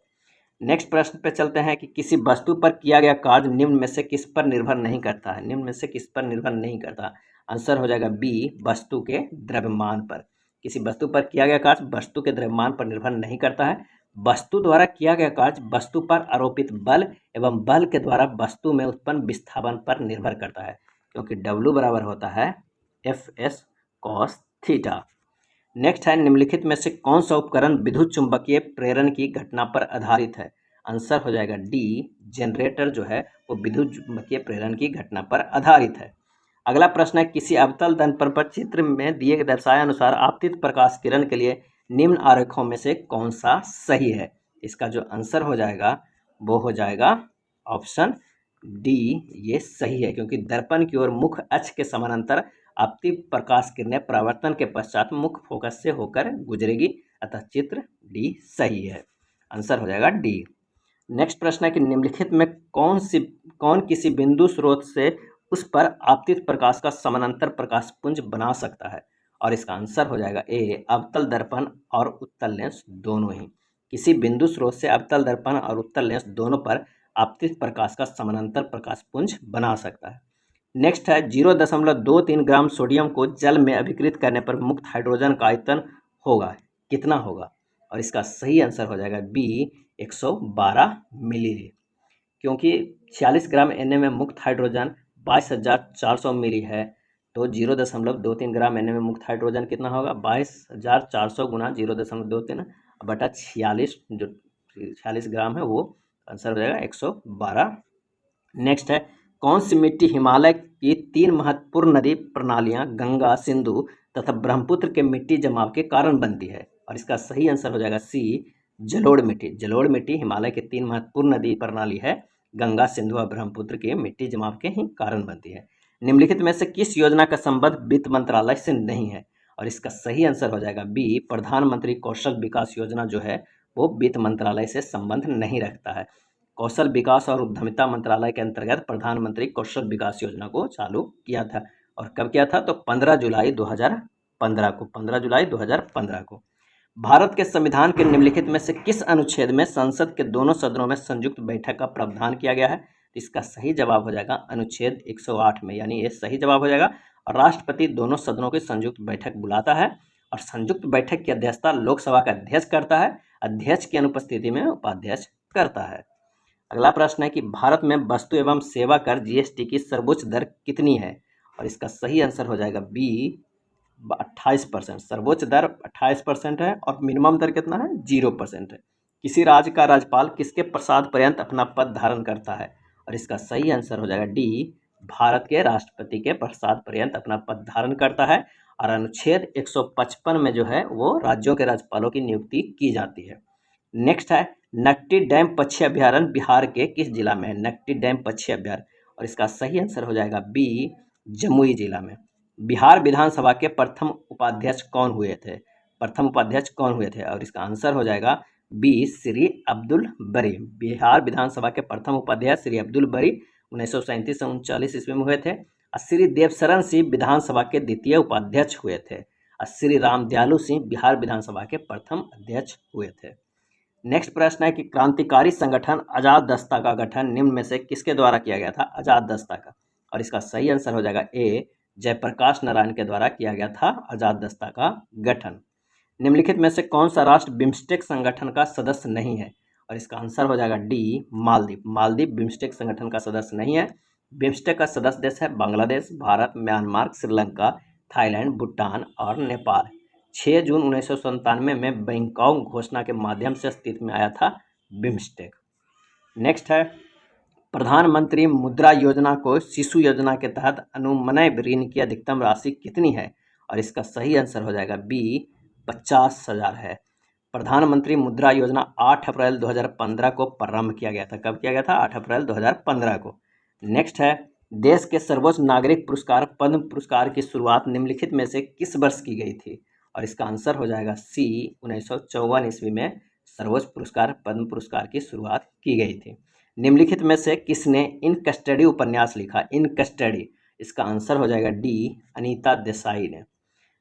नेक्स्ट प्रश्न पे चलते हैं कि किसी वस्तु पर किया गया कार्य निम्न में से किस पर निर्भर नहीं करता है। निम्न में से किस पर निर्भर नहीं करता। आंसर हो जाएगा बी, वस्तु के द्रव्यमान पर। किसी वस्तु पर किया गया कार्य वस्तु के द्रव्यमान पर निर्भर नहीं करता है। वस्तु द्वारा किया गया कार्य वस्तु पर आरोपित बल एवं बल के द्वारा वस्तु में उत्पन्न विस्थापन पर निर्भर करता है, क्योंकि W बराबर होता है Fs cos थीटा। नेक्स्ट है, निम्नलिखित में से कौन सा उपकरण विद्युत चुंबकीय प्रेरण की घटना पर आधारित है। आंसर हो जाएगा डी, जनरेटर जो है वो विद्युत चुंबकीय प्रेरण की घटना पर आधारित है। अगला प्रश्न है, किसी अवतल दर्पण पर चित्र में दिए दर्शाए अनुसार आपतित प्रकाश किरण के लिए निम्न आरेखों में से कौन सा सही है। इसका जो आंसर हो जाएगा वो हो जाएगा ऑप्शन डी, ये सही है, क्योंकि दर्पण की ओर मुख्य अक्ष के समानांतर आपतित प्रकाश किरणें परावर्तन के पश्चात मुख्य फोकस से होकर गुजरेगी, अतः चित्र डी सही है। आंसर हो जाएगा डी। नेक्स्ट प्रश्न है कि निम्नलिखित में कौन किसी बिंदु स्रोत से उस पर आपतित प्रकाश का समानांतर प्रकाश पुंज बना सकता है, और इसका आंसर हो जाएगा ए, अवतल दर्पण और उत्तल लेंस दोनों ही। किसी बिंदु स्रोत से अवतल दर्पण और उत्तल लेंस दोनों पर आपतित प्रकाश का समानांतर प्रकाश पुंज बना सकता है। नेक्स्ट है, 0.23 ग्राम सोडियम को जल में अभिकृत करने पर मुक्त हाइड्रोजन का आयतन होगा कितना होगा, और इसका सही आंसर हो जाएगा बी, 112 मिली, क्योंकि 46 ग्राम Na में मुक्त हाइड्रोजन 22,400 मिली है, तो 0.23 ग्राम Na में मुक्त हाइड्रोजन कितना होगा, 22,400 गुना 0.23 बटा 46, जो 46 ग्राम है वो आंसर हो जाएगा 112। नेक्स्ट है, कौन सी मिट्टी हिमालय की 3 महत्वपूर्ण नदी प्रणालियां गंगा, सिंधु तथा ब्रह्मपुत्र के मिट्टी जमाव के कारण बनती है, और इसका सही आंसर हो जाएगा सी, जलोढ़ मिट्टी। जलोढ़ मिट्टी हिमालय के 3 महत्वपूर्ण नदी प्रणाली है गंगा, सिंधु और ब्रह्मपुत्र के मिट्टी जमाव के ही कारण बनती है। निम्नलिखित में से किस योजना का संबंध वित्त मंत्रालय से नहीं है, और इसका सही आंसर हो जाएगा बी, प्रधानमंत्री कौशल विकास योजना जो है वो वित्त मंत्रालय से संबंध नहीं रखता है। कौशल विकास और उद्यमिता मंत्रालय के अंतर्गत प्रधानमंत्री कौशल विकास योजना को चालू किया था, और कब किया था, तो 15 जुलाई 2015 को। 15 जुलाई 2015 को। भारत के संविधान के निम्नलिखित में से किस अनुच्छेद में संसद के दोनों सदनों में संयुक्त बैठक का प्रावधान किया गया है। इसका सही जवाब हो जाएगा अनुच्छेद 108 में, यानी ये सही जवाब हो जाएगा। और राष्ट्रपति दोनों सदनों की संयुक्त बैठक बुलाता है, और संयुक्त बैठक की अध्यक्षता लोकसभा का अध्यक्ष करता है। अध्यक्ष की अनुपस्थिति में उपाध्यक्ष करता है। अगला प्रश्न है कि भारत में वस्तु एवं सेवा कर जीएसटी की सर्वोच्च दर कितनी है, और इसका सही आंसर हो जाएगा बी 28%। सर्वोच्च दर 28% है और मिनिमम दर कितना है 0% है। किसी राज्य का राज्यपाल किसके प्रसाद पर्यंत अपना पद धारण करता है, और इसका सही आंसर हो जाएगा डी भारत के राष्ट्रपति के प्रसाद पर्यंत अपना पद धारण करता है। और अनुच्छेद 155 में जो है वो राज्यों के राज्यपालों की नियुक्ति की जाती है। नेक्स्ट है नकटी डैम पक्षी अभ्यारण्य बिहार के किस जिला में है, नकटी डैम पक्षी अभ्यारण्य, और इसका सही आंसर हो जाएगा बी जमुई जिला में। बिहार विधानसभा के प्रथम उपाध्यक्ष कौन हुए थे, प्रथम उपाध्यक्ष कौन हुए थे, और इसका आंसर हो जाएगा बी श्री अब्दुल बरी। बिहार विधानसभा के प्रथम उपाध्यक्ष श्री अब्दुल बरी 1937 से 39 ईस्वी में हुए थे। और श्री देवशरण सिंह विधानसभा के द्वितीय उपाध्यक्ष हुए थे। और श्री राम दयालु सिंह बिहार विधानसभा के प्रथम अध्यक्ष हुए थे। नेक्स्ट प्रश्न है कि क्रांतिकारी संगठन आजाद दस्ता का गठन निम्न में से किसके द्वारा किया गया था, आजाद दस्ता का, और इसका सही आंसर हो जाएगा ए जयप्रकाश नारायण के द्वारा किया गया था आजाद दस्ता का गठन। निम्नलिखित में से कौन सा राष्ट्र बिम्स्टेक संगठन का सदस्य नहीं है, और इसका आंसर हो जाएगा डी मालदीव। मालदीव बिम्स्टेक संगठन का सदस्य नहीं है। बिम्स्टेक का सदस्य देश है बांग्लादेश, भारत, म्यांमार, श्रीलंका, थाईलैंड, भूटान और नेपाल। 6 जून 1997 में बैंकॉक घोषणा के माध्यम से अस्तित्व में आया था बिम्स्टेक। नेक्स्ट है प्रधानमंत्री मुद्रा योजना को शिशु योजना के तहत अनुमन्य ऋण की अधिकतम राशि कितनी है, और इसका सही आंसर हो जाएगा बी 50,000 है। प्रधानमंत्री मुद्रा योजना 8 अप्रैल 2015 को प्रारंभ किया गया था। कब किया गया था, 8 अप्रैल 2015 को। नेक्स्ट है देश के सर्वोच्च नागरिक पुरस्कार पद्म पुरस्कार की शुरुआत निम्नलिखित में से किस वर्ष की गई थी, और इसका आंसर हो जाएगा सी 1954 ईस्वी में सर्वोच्च पुरस्कार पद्म पुरस्कार की शुरुआत की गई थी। निम्नलिखित में से किसने इन कस्टडी उपन्यास लिखा, इन कस्टडी, इसका आंसर हो जाएगा डी अनीता देसाई ने।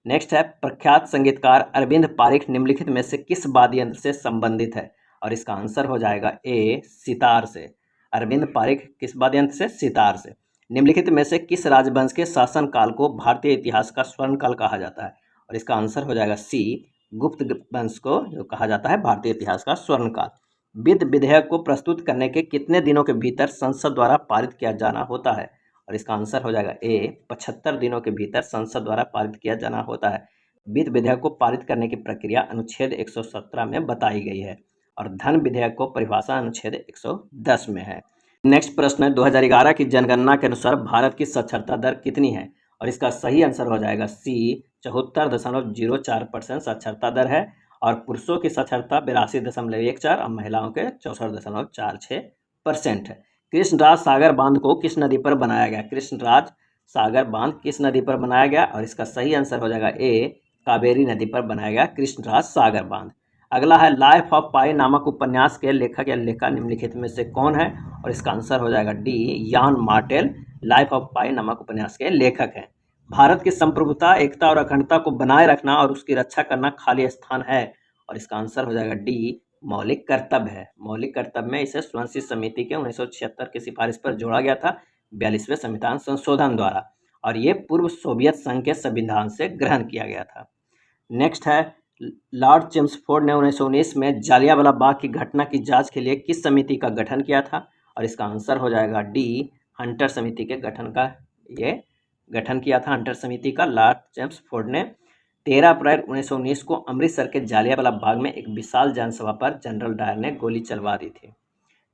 नेक्स्ट है प्रख्यात संगीतकार अरविंद पारिख निम्नलिखित में से किस वाद्य यंत्र से संबंधित है, और इसका आंसर हो जाएगा ए सितार से। अरविंद पारिख किस वाद्य यंत्र से, सितार से। निम्नलिखित में से किस राजवंश के शासनकाल को भारतीय इतिहास का स्वर्ण काल कहा जाता है, और इसका आंसर हो जाएगा सी गुप्त वंश को जो कहा जाता है भारतीय इतिहास का स्वर्ण काल। वित्त विधेयक को प्रस्तुत करने के कितने दिनों के भीतर संसद द्वारा पारित किया जाना होता है, और इसका आंसर हो जाएगा ए 75 दिनों के भीतर संसद द्वारा पारित किया जाना होता है। वित्त विधेयक को पारित करने की प्रक्रिया अनुच्छेद 117 में बताई गई है, और धन विधेयक को परिभाषा अनुच्छेद 110 में है। नेक्स्ट प्रश्न है 2011 की जनगणना के अनुसार भारत की साक्षरता दर कितनी है, और इसका सही आंसर हो जाएगा सी 74.04% साक्षरता दर है, और पुरुषों की साक्षरता 82.14 और महिलाओं के 64.46% है। कृष्णराज सागर बांध को किस नदी पर बनाया गया, कृष्णराज सागर बांध किस नदी पर बनाया गया, और इसका सही आंसर हो जाएगा ए कावेरी नदी पर बनाया गया कृष्णराज सागर बांध। अगला है लाइफ ऑफ पाई नामक उपन्यास के लेखक या लेखिका निम्नलिखित में से कौन है, और इसका आंसर हो जाएगा डी यान मार्टेल लाइफ ऑफ पाई नामक उपन्यास के लेखक हैं। भारत की संप्रभुता, एकता और अखंडता को बनाए रखना और उसकी रक्षा करना खाली स्थान है, और इसका आंसर हो जाएगा डी मौलिक कर्तव्य है। मौलिक कर्तव्य में इसे स्वयंसिद्ध समिति के 1976 की सिफारिश पर जोड़ा गया था 42वें संविधान संशोधन द्वारा, और ये पूर्व सोवियत संघ के संविधान से ग्रहण किया गया था। नेक्स्ट है लॉर्ड चेम्सफोर्ड ने 1919 में जालियांवाला बाग की घटना की जांच के लिए किस समिति का गठन किया था, और इसका आंसर हो जाएगा डी हंटर समिति के गठन का ये गठन किया था हंटर समिति का लॉर्ड चेम्सफोर्ड ने। 13 अप्रैल 1919 को अमृतसर के जालियांवाला बाग में एक विशाल जनसभा पर जनरल डायर ने गोली चलवा दी थी।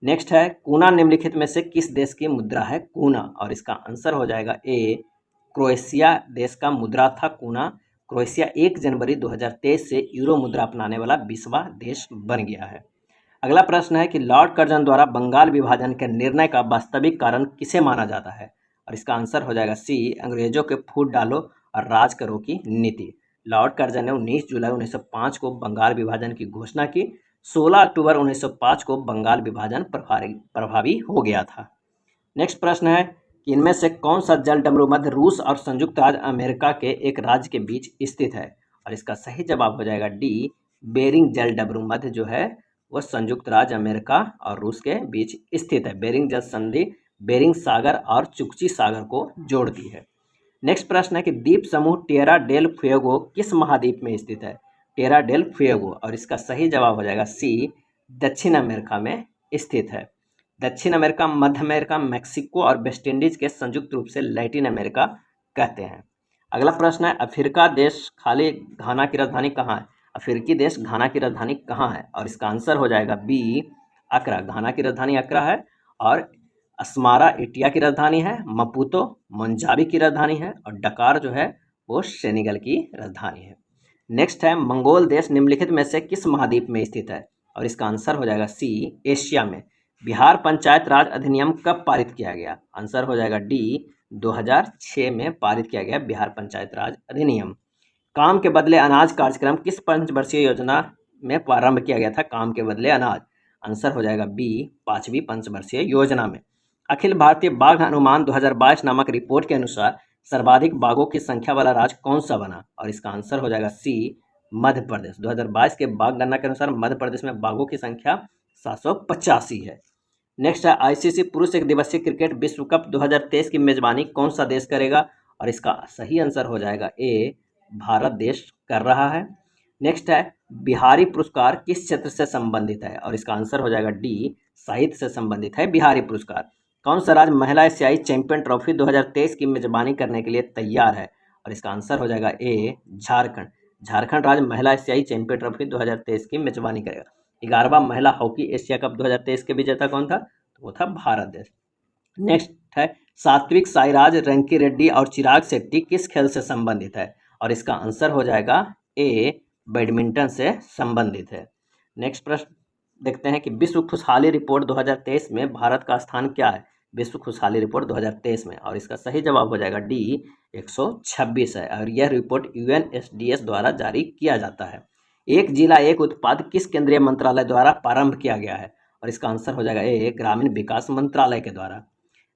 नेक्स्ट है कूना निम्नलिखित में से किस देश की मुद्रा है, कूना, और इसका आंसर हो जाएगा ए क्रोएशिया देश का मुद्रा था कूना। क्रोएशिया 1 जनवरी 2023 से यूरो मुद्रा अपनाने वाला 20वां देश बन गया है। अगला प्रश्न है कि लॉर्ड कर्जन द्वारा बंगाल विभाजन के निर्णय का वास्तविक कारण किसे माना जाता है, और इसका आंसर हो जाएगा सी अंग्रेजों के फूट डालो और राज करो की नीति। लॉर्ड कर्जन ने 19 जुलाई 1905 को बंगाल विभाजन की घोषणा की। 16 अक्टूबर 1905 को बंगाल विभाजन प्रभावी हो गया था। नेक्स्ट प्रश्न है कि इनमें से कौन सा जल डमरू मध्य रूस और संयुक्त राज्य अमेरिका के एक राज्य के बीच स्थित है, और इसका सही जवाब हो जाएगा डी बेरिंग जल डमरू मध्य जो है वह संयुक्त राज्य अमेरिका और रूस के बीच स्थित है। बेरिंग जल संधि बेरिंग सागर और चुकची सागर को जोड़ती है। नेक्स्ट प्रश्न है कि द्वीप समूह टेरा डेल फ्यूगो किस महाद्वीप में स्थित है, टेरा डेल फ्यूगो, और इसका सही जवाब हो जाएगा सी दक्षिण अमेरिका में स्थित है। दक्षिण अमेरिका, मध्य अमेरिका, मैक्सिको और वेस्ट इंडीज के संयुक्त रूप से लैटिन अमेरिका कहते हैं। अगला प्रश्न है, अफ्रीका देश खाली घाना की राजधानी कहाँ है? अफ्रीकी देश घाना की राजधानी कहाँ है? और इसका आंसर हो जाएगा बी, अकरा। घाना की राजधानी अकरा है और अस्मारा इटिया की राजधानी है, मपूतो मंजावी की राजधानी है और डकार जो है वो सेनेगल की राजधानी है। नेक्स्ट है, मंगोल देश निम्नलिखित में से किस महाद्वीप में स्थित है? और इसका आंसर हो जाएगा सी, एशिया में। बिहार पंचायत राज अधिनियम कब पारित किया गया? आंसर हो जाएगा डी, 2006 में पारित किया गया बिहार पंचायत राज अधिनियम। काम के बदले अनाज कार्यक्रम किस पंचवर्षीय योजना में प्रारंभ किया गया था? काम के बदले अनाज, आंसर हो जाएगा बी, 5वीं पंचवर्षीय योजना में। अखिल भारतीय बाघ अनुमान 2022 नामक रिपोर्ट के अनुसार सर्वाधिक बाघों की संख्या वाला राज्य कौन सा बना? और इसका आंसर हो जाएगा सी, मध्य प्रदेश। 2022 के बाघ गणना के अनुसार मध्य प्रदेश में बाघों की संख्या 785 है। नेक्स्ट है, आईसीसी पुरुष एक दिवसीय क्रिकेट विश्व कप 2023 की मेजबानी कौन सा देश करेगा? और इसका सही आंसर हो जाएगा ए, भारत देश कर रहा है। नेक्स्ट है, बिहारी पुरस्कार किस क्षेत्र से संबंधित है? और इसका आंसर हो जाएगा डी, साहित्य से संबंधित है बिहारी पुरस्कार। कौन सा राज्य महिला एशियाई चैंपियन ट्रॉफी 2023 की मेजबानी करने के लिए तैयार है? और इसका आंसर हो जाएगा ए, झारखंड। झारखंड राज्य महिला एशियाई चैंपियन ट्रॉफी 2023 की मेजबानी करेगा। 11वां महिला हॉकी एशिया कप 2023 के विजेता कौन था? तो वो था भारत देश। नेक्स्ट है, सात्विक साईराज, रंकी रेड्डी और चिराग शेट्टी किस खेल से संबंधित है? और इसका आंसर हो जाएगा ए, बैडमिंटन से संबंधित है। नेक्स्ट प्रश्न देखते हैं कि विश्व खुशहाली रिपोर्ट 2023 में भारत का स्थान क्या है? विश्व खुशहाली रिपोर्ट 2023 में, और इसका सही जवाब हो जाएगा डी, 126 है और यह रिपोर्ट यूएनएसडीएस द्वारा जारी किया जाता है। एक जिला एक उत्पाद किस केंद्रीय मंत्रालय द्वारा प्रारंभ किया गया है? और इसका आंसर हो जाएगा ए, ग्रामीण विकास मंत्रालय के द्वारा।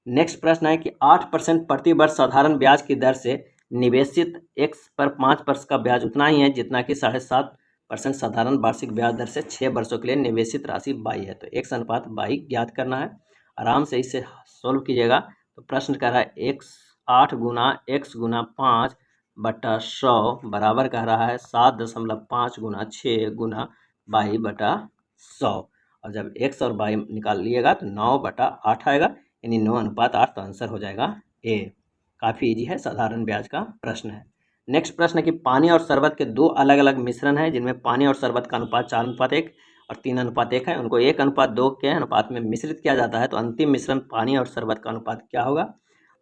नेक्स्ट प्रश्न है कि 8% प्रति वर्ष साधारण ब्याज की दर से निवेशित एक्स पर 5 वर्ष का ब्याज उतना ही है जितना कि 7.5% साधारण वार्षिक ब्याज दर से 6 वर्षों के लिए निवेशित राशि 22 है। तो एक्स अनुपात 22 ज्ञात करना है। आराम से इसे सोल्व कीजिएगा। तो प्रश्न कह रहा है एक्स 8 गुना एक्स गुना 5 बटा 100 बराबर कह रहा है 7.5 गुना 6 गुना 22 बटा 100। और जब एक्स और वाई निकाल लिएगा तो 9/8 आएगा, यानी 9:8। तो आंसर हो जाएगा ए। काफ़ी इजी है, साधारण ब्याज का प्रश्न है। नेक्स्ट प्रश्न है कि पानी और शरबत के दो अलग अलग मिश्रण हैं जिनमें पानी और शरबत का अनुपात 4:1 और 3:1 है। उनको 1:2 के अनुपात में मिश्रित किया जाता है। तो अंतिम मिश्रण पानी और शरबत का अनुपात क्या होगा?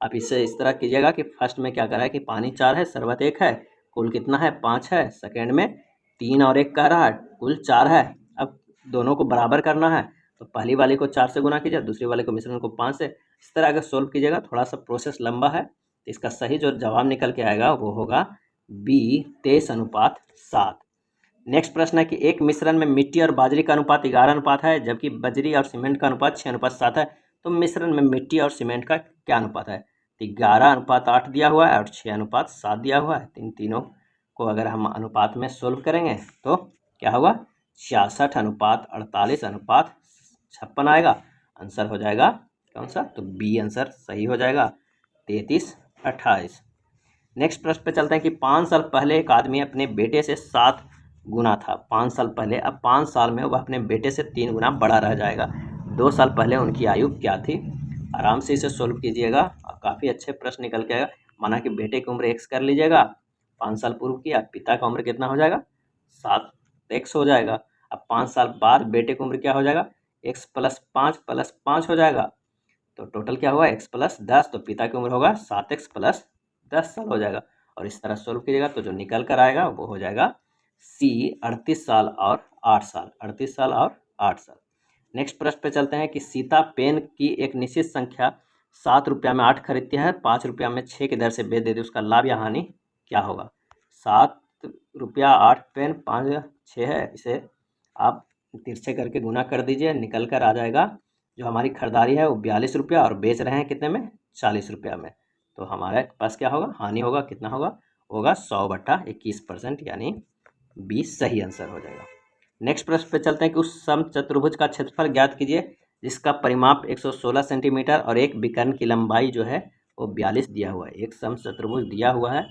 आप इसे इस तरह कीजिएगा कि फर्स्ट में क्या कर रहा है कि पानी 4 है, शरबत 1 है, कुल कितना है 5 है। सेकेंड में 3 और 1 कह रहा है, कुल 4 है। अब दोनों को बराबर करना है तो पहली वाले को 4 से गुना कीजिए, दूसरी वाले को मिश्रण को 5 से। इस तरह अगर सोल्व कीजिएगा, थोड़ा सा प्रोसेस लंबा है। तो इसका सही जो जवाब निकल के आएगा वो होगा बी, 23:7। नेक्स्ट प्रश्न है कि एक मिश्रण में मिट्टी और बाजरी का अनुपात 11 है जबकि बजरी और सीमेंट का अनुपात 6:7 है। तो मिश्रण में मिट्टी और सीमेंट का क्या अनुपात है? तो 11:8 दिया हुआ है और 6:7 दिया हुआ है। इन तीनों को अगर हम अनुपात में सोल्व करेंगे तो क्या होगा? 66:48:56 आएगा। आंसर हो जाएगा कौन सा? तो बी आंसर सही हो जाएगा, 33:28। नेक्स्ट प्रश्न पे चलते हैं कि 5 साल पहले एक आदमी अपने बेटे से 7 गुना था। 5 साल पहले, अब 5 साल में वह अपने बेटे से 3 गुना बड़ा रह जाएगा। 2 साल पहले उनकी आयु क्या थी? आराम से इसे सोल्व कीजिएगा और काफ़ी अच्छे प्रश्न निकल के आएगा। माना कि बेटे की उम्र x कर लीजिएगा 5 साल पूर्व की, अब पिता का उम्र कितना हो जाएगा? 7x हो जाएगा। अब 5 साल बाद बेटे की उम्र क्या हो जाएगा? x + 5 + 5 हो जाएगा। तो टोटल क्या होगा? x + 10। तो पिता की उम्र होगा 7x + 10 साल हो जाएगा। और इस तरह सोल्व कीजिएगा तो जो निकल कर आएगा वो हो जाएगा सी, 38 साल और 8 साल। 38 साल और 8 साल। नेक्स्ट प्रश्न पे चलते हैं कि सीता पेन की एक निश्चित संख्या 7 रुपया में 8 खरीदती है, 5 रुपया में 6 की दर से बेच देती है, उसका लाभ या हानि क्या होगा? 7 रुपया 8 पेन 5 6 है, इसे आप तिरछे करके गुना कर दीजिए, निकल कर आ जाएगा जो हमारी खरीदारी है वो 42 रुपया और बेच रहे हैं कितने में? 40 रुपया में। तो हमारे पास क्या होगा? हानि होगा, कितना होगा? होगा 100/21%, यानी 20 सही आंसर हो जाएगा। नेक्स्ट प्रश्न पे चलते हैं कि उस समचतुर्भुज का क्षेत्रफल ज्ञात कीजिए जिसका परिमाप 116 सेंटीमीटर और एक विकर्ण की लंबाई जो है वो 42 दिया हुआ है। एक समचतुर्भुज दिया हुआ है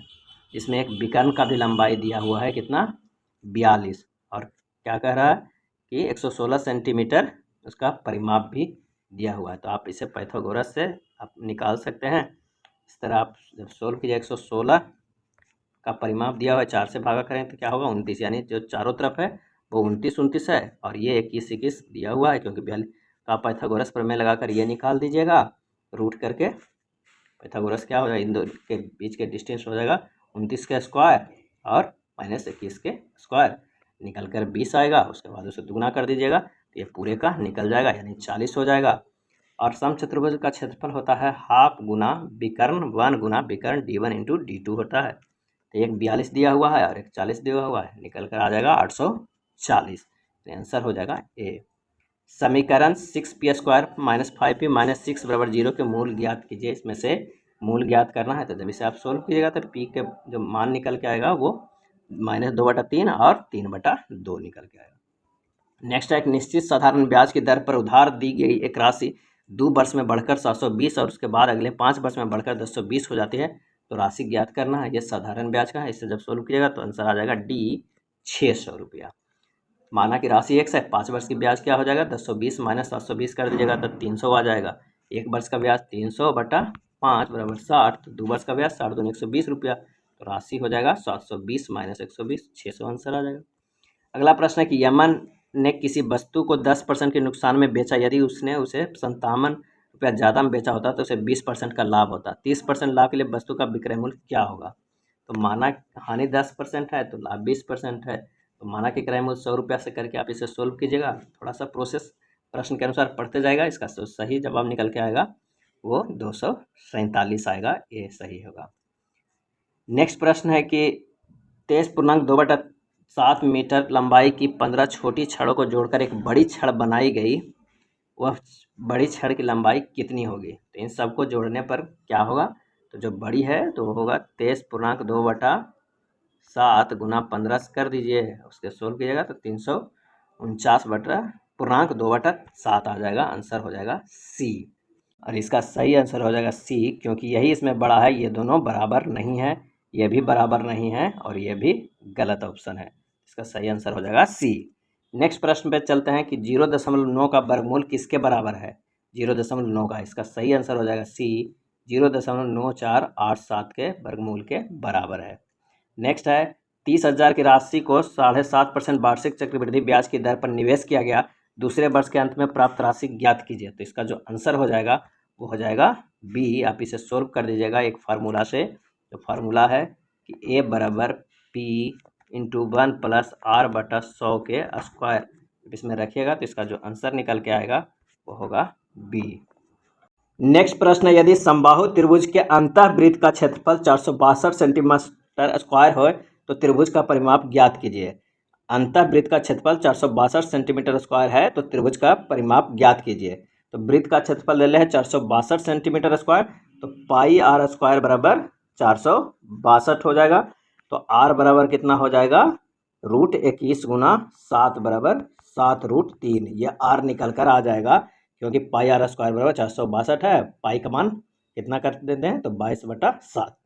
जिसमें एक विकर्ण का भी लंबाई दिया हुआ है कितना? 42। और क्या कह रहा है कि 116 सेंटीमीटर उसका परिमाप भी दिया हुआ है, तो आप इसे पाइथागोरस से आप निकाल सकते हैं। इस तरह आप जब सोल्व कीजिए 116 का परिमाप दिया हुआ है, 4 से भागा करें तो क्या होगा 29, यानी जो चारों तरफ है वो 29 है और ये 21 दिया हुआ है, क्योंकि 42 का पाइथागोरस प्रमेय लगाकर ये निकाल दीजिएगा रूट करके। पाइथागोरस क्या हो जाएगा, इन दो के बीच के डिस्टेंस हो जाएगा 29 का स्क्वायर और -21 के स्क्वायर, निकल कर 20 आएगा। उसके बाद उसे दुगना कर दीजिएगा तो ये पूरे का निकल जाएगा, यानी 40 हो जाएगा। और समचतुर्भुज का क्षेत्रफल होता है हाफ गुना विकर्ण 1 गुना विकर्ण d1 इंटू d2 होता है। तो एक 42 दिया हुआ है और एक 40 दिया हुआ है, निकल कर आ जाएगा 840। तो आंसर हो जाएगा ए। समीकरण 6p स्क्वायर -5p -6 बराबर 0 के मूल ज्ञात कीजिए। इसमें से मूल ज्ञात करना है, तो जब इसे आप सोल्व कीजिएगा तो p के जो मान निकल के आएगा वो -2/3 और 3/2 निकल के आएगा। नेक्स्ट है, एक निश्चित साधारण ब्याज की दर पर उधार दी गई एक राशि 2 वर्ष में बढ़कर 720 और उसके बाद अगले 5 वर्ष में बढ़कर 1020 हो जाती है, तो राशि ज्ञात करना है। ये साधारण ब्याज का है, इससे जब सोल्व कीजिएगा तो आंसर आ जाएगा डी 600 रुपया। माना कि राशि x है, 5 वर्ष की ब्याज क्या हो जाएगा 1020 माइनस 720 कर दीजिएगा तो 300 आ जाएगा। 1 वर्ष का ब्याज 300/5 बराबर 60, तो 2 वर्ष का ब्याज 60 दूनी 120 रुपया, तो राशि हो जाएगा 720 माइनस 120, 600 आंसर आ जाएगा। अगला प्रश्न है कि यमन ने किसी वस्तु को 10% के नुकसान में बेचा, यदि उसने उसे 57 रुपया ज़्यादा में बेचा होता तो उसे 20% का लाभ होता। 30% लाभ के लिए वस्तु का विक्रय मूल्य क्या होगा। तो माना हानि 10% है तो लाभ 20% है, तो माना कि क्रय मूल्य 100 रुपया से करके आप इसे सोल्व कीजिएगा। थोड़ा सा प्रोसेस प्रश्न के अनुसार पढ़ते जाएगा, इसका सही जवाब निकल के आएगा वो 247 आएगा, ये सही होगा। नेक्स्ट प्रश्न है कि 23.2/7 मीटर लंबाई की 15 छोटी छड़ों को जोड़कर एक बड़ी छड़ बनाई गई, वह बड़ी छड़ की लंबाई कितनी होगी। तो इन सबको जोड़ने पर क्या होगा, तो जो बड़ी है तो वो होगा 23.2/7 गुना 15 कर दीजिए, उसके सोल्व कीजिएगा तो 349.2/7 आ जाएगा। आंसर हो जाएगा सी, और इसका सही आंसर हो जाएगा सी, क्योंकि यही इसमें बड़ा है। ये दोनों बराबर नहीं है, ये भी बराबर नहीं है और ये भी गलत ऑप्शन है। इसका सही आंसर हो जाएगा सी। नेक्स्ट प्रश्न पे चलते हैं कि 0.9 का वर्गमूल किसके बराबर है। 0.9 का, इसका सही आंसर हो जाएगा सी, 0.9487 के वर्गमूल के बराबर है। नेक्स्ट है 30,000 की राशि को 7.5% वार्षिक चक्रवृद्धि ब्याज की दर पर निवेश किया गया, दूसरे वर्ष के अंत में प्राप्त राशि ज्ञात कीजिए। तो इसका जो आंसर हो जाएगा वो हो जाएगा बी। आप इसे सोल्व कर दीजिएगा एक फार्मूला से, जो फार्मूला है कि ए बराबर पी इंटू 1 प्लस आर बटा 100 के स्क्वायर, इसमें रखिएगा तो इसका जो आंसर निकल के आएगा वो होगा बी। नेक्स्ट प्रश्न है, यदि समबाहु त्रिभुज के अंतःवृत्त का क्षेत्रफल 462 सेंटीमीटर स्क्वायर हो तो त्रिभुज का परिमाप ज्ञात कीजिए। अंतःवृत्त का क्षेत्रफल 462 सेंटीमीटर स्क्वायर है तो त्रिभुज का परिमाप ज्ञात कीजिए। तो वृत्त का क्षेत्रफल ले हैं 462 सेंटीमीटर स्क्वायर, तो पाई आर स्क्वायर बराबर 462 हो जाएगा। तो आर बराबर कितना हो जाएगा, √21 गुना 7 बराबर 7√3, ये आर निकल कर आ जाएगा, क्योंकि पाई आर स्क्वायर बराबर 462 है। पाई का मान कितना कर देते हैं तो 22/7।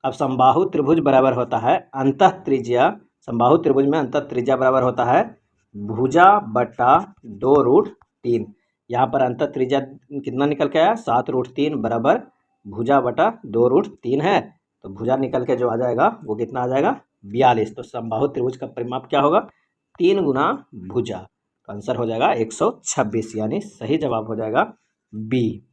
अब समबाहु त्रिभुज बराबर होता है अंतः त्रिज्या, समबाहु त्रिभुज में अंतः त्रिज्या बराबर होता है भुजा बटा 2√3। यहाँ पर अंतः त्रिज्या कितना निकल के आया 7√3 बराबर भुजा बटा 2√3 है, तो भुजा निकल के जो आ जाएगा वो कितना आ जाएगा 42। तो समबाहु त्रिभुज का परिमाप क्या होगा 3 गुना भुजा, तो आंसर हो जाएगा 126, यानी सही जवाब हो जाएगा बी।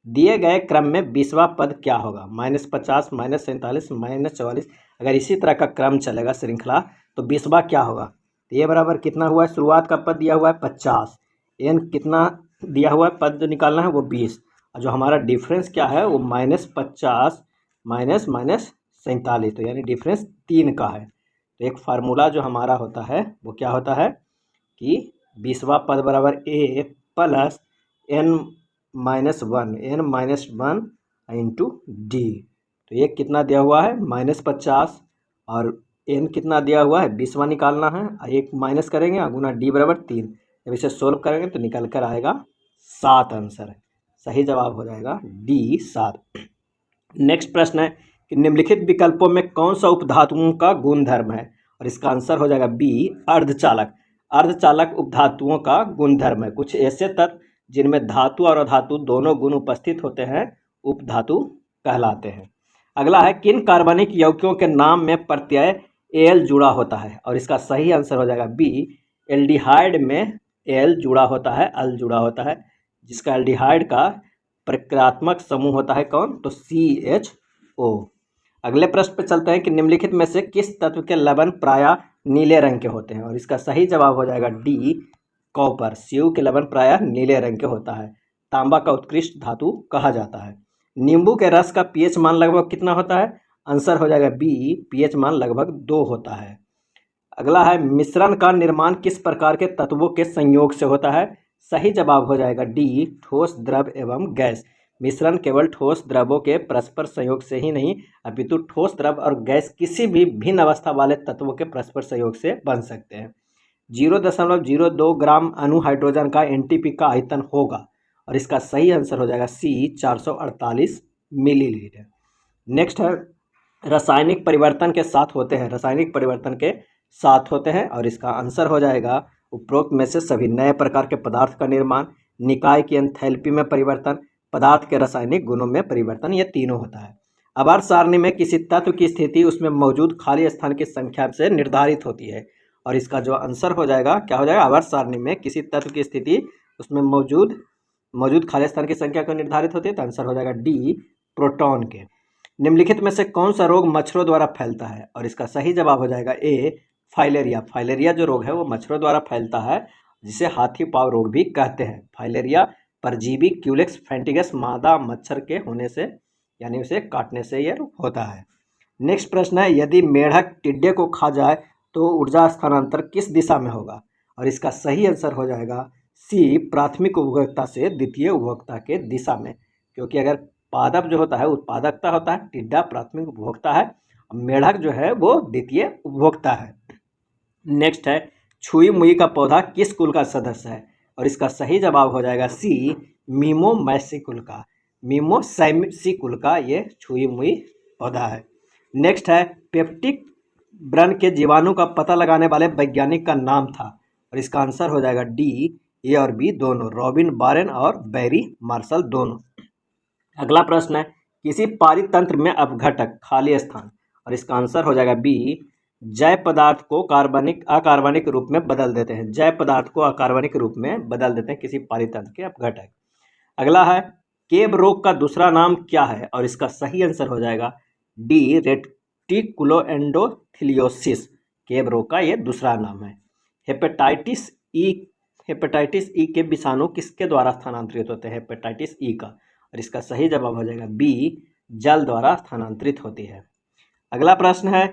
दिए गए क्रम में 20वां पद क्या होगा, -50 -47 -44। अगर इसी तरह का क्रम चलेगा श्रृंखला तो 20वां क्या होगा। तो ये बराबर कितना हुआ है, शुरुआत का पद दिया हुआ है 50, एन कितना दिया हुआ है पद जो निकालना है वो 20, और जो हमारा डिफरेंस क्या है वो -50 -47, तो यानी डिफरेंस 3 का है। तो एक फार्मूला जो हमारा होता है वो क्या होता है कि 20वां पद बराबर ए प्लस n-1 इंटू डी। तो ये कितना दिया हुआ है -50 और n कितना दिया हुआ है 20वां निकालना है, एक माइनस करेंगे गुना डी बराबर 3। जब इसे सोल्व करेंगे तो निकल कर आएगा 7 आंसर है। सही जवाब हो जाएगा डी 7। नेक्स्ट प्रश्न है कि निम्नलिखित विकल्पों में कौन सा उपधातुओं का गुणधर्म है, और इसका आंसर हो जाएगा बी अर्धचालक। अर्धचालक उपधातुओं का गुणधर्म है। कुछ ऐसे तत्व जिनमें धातु और अधातु दोनों गुण उपस्थित होते हैं उपधातु कहलाते हैं। अगला है किन कार्बनिक यौगिकों के नाम में प्रत्यय एल जुड़ा होता है, और इसका सही आंसर हो जाएगा बी। एल्डिहाइड में एल जुड़ा होता है, अल जुड़ा होता है, जिसका एल्डिहाइड का प्रक्रियात्मक समूह होता है कौन, तो CHO। अगले प्रश्न पे चलते हैं कि निम्नलिखित में से किस तत्व के लवण प्रायः नीले रंग के होते हैं, और इसका सही जवाब हो जाएगा डी कॉपर। स्यू के लवण प्रायः नीले रंग के होता है। तांबा का उत्कृष्ट धातु कहा जाता है। नींबू के रस का पीएच मान लगभग कितना होता है, आंसर हो जाएगा बी, पीएच मान लगभग 2 होता है। अगला है मिश्रण का निर्माण किस प्रकार के तत्वों के संयोग से होता है, सही जवाब हो जाएगा डी, ठोस द्रव एवं गैस। मिश्रण केवल ठोस द्रवों के परस्पर संयोग से ही नहीं अपितु ठोस द्रव और गैस किसी भी भिन्न अवस्था वाले तत्वों के परस्पर संयोग से बन सकते हैं। 0.02 ग्राम अणु हाइड्रोजन का एनटीपी का आयतन होगा, और इसका सही आंसर हो जाएगा सी, 448 मिलीलीटर। नेक्स्ट है रासायनिक परिवर्तन के साथ होते हैं, रासायनिक परिवर्तन के साथ होते हैं, और इसका आंसर हो जाएगा उपरोक्त में से सभी। नए प्रकार के पदार्थ का निर्माण, निकाय की एंथैल्पी में परिवर्तन, पदार्थ के रासायनिक गुणों में परिवर्तन, ये तीनों होता है। आवर्त सारणी में किसी तत्व की स्थिति उसमें मौजूद खाली स्थान की संख्या से निर्धारित होती है, और इसका जो आंसर हो जाएगा क्या हो जाएगा, आवर्त सारणी में किसी तत्व की स्थिति उसमें मौजूद खाली स्थान की संख्या को निर्धारित होती है, तो आंसर हो जाएगा डी, प्रोटॉन के। निम्नलिखित में से कौन सा रोग मच्छरों द्वारा फैलता है, और इसका सही जवाब हो जाएगा ए, फाइलेरिया। फाइलेरिया जो रोग है वो मच्छरों द्वारा फैलता है, जिसे हाथी पाँव रोग भी कहते हैं। फाइलेरिया परजीवी क्यूलेक्स फैंटिगस मादा मच्छर के होने से यानी उसे काटने से यह होता है। नेक्स्ट प्रश्न है यदि मेढक टिड्डे को खा जाए तो ऊर्जा स्थानांतर किस दिशा में होगा, और इसका सही आंसर हो जाएगा सी, प्राथमिक उपभोक्ता से द्वितीय उपभोक्ता के दिशा में, क्योंकि अगर पादप जो होता है उत्पादकता होता है, टिड्डा प्राथमिक उपभोक्ता है, मेढक जो है वो द्वितीय उपभोक्ता है। नेक्स्ट है छुई मुई का पौधा किस कुल का सदस्य है, और इसका सही जवाब हो जाएगा सी, मीमोमैसी कुल का। मीमोसैसी कुल का ये छुई मुई पौधा है। नेक्स्ट है पेप्टिक व्रण के जीवाणु का पता लगाने वाले वैज्ञानिक का नाम था, और इसका आंसर हो जाएगा डी, ए और बी दोनों, रॉबिन बारेन और बैरी मार्शल दोनों। अगला प्रश्न है किसी पारितंत्र में अपघटक खाली स्थान, और इसका आंसर हो जाएगा बी, जय पदार्थ को अकार्बनिक रूप में बदल देते हैं। जय पदार्थ को अकार्बनिक रूप में बदल देते हैं किसी पारितंत्र के अपघटक। अगला है केब रोग का दूसरा नाम क्या है, और इसका सही आंसर हो जाएगा डी, रेटिकुलोएंडोथेलियोसिस। केब रोग का ये दूसरा नाम है। हेपेटाइटिस ई के विषाणु किसके द्वारा स्थानांतरित होते हैं, हेपेटाइटिस ई का, और इसका सही जवाब हो जाएगा बी, जल द्वारा स्थानांतरित होती है। अगला प्रश्न है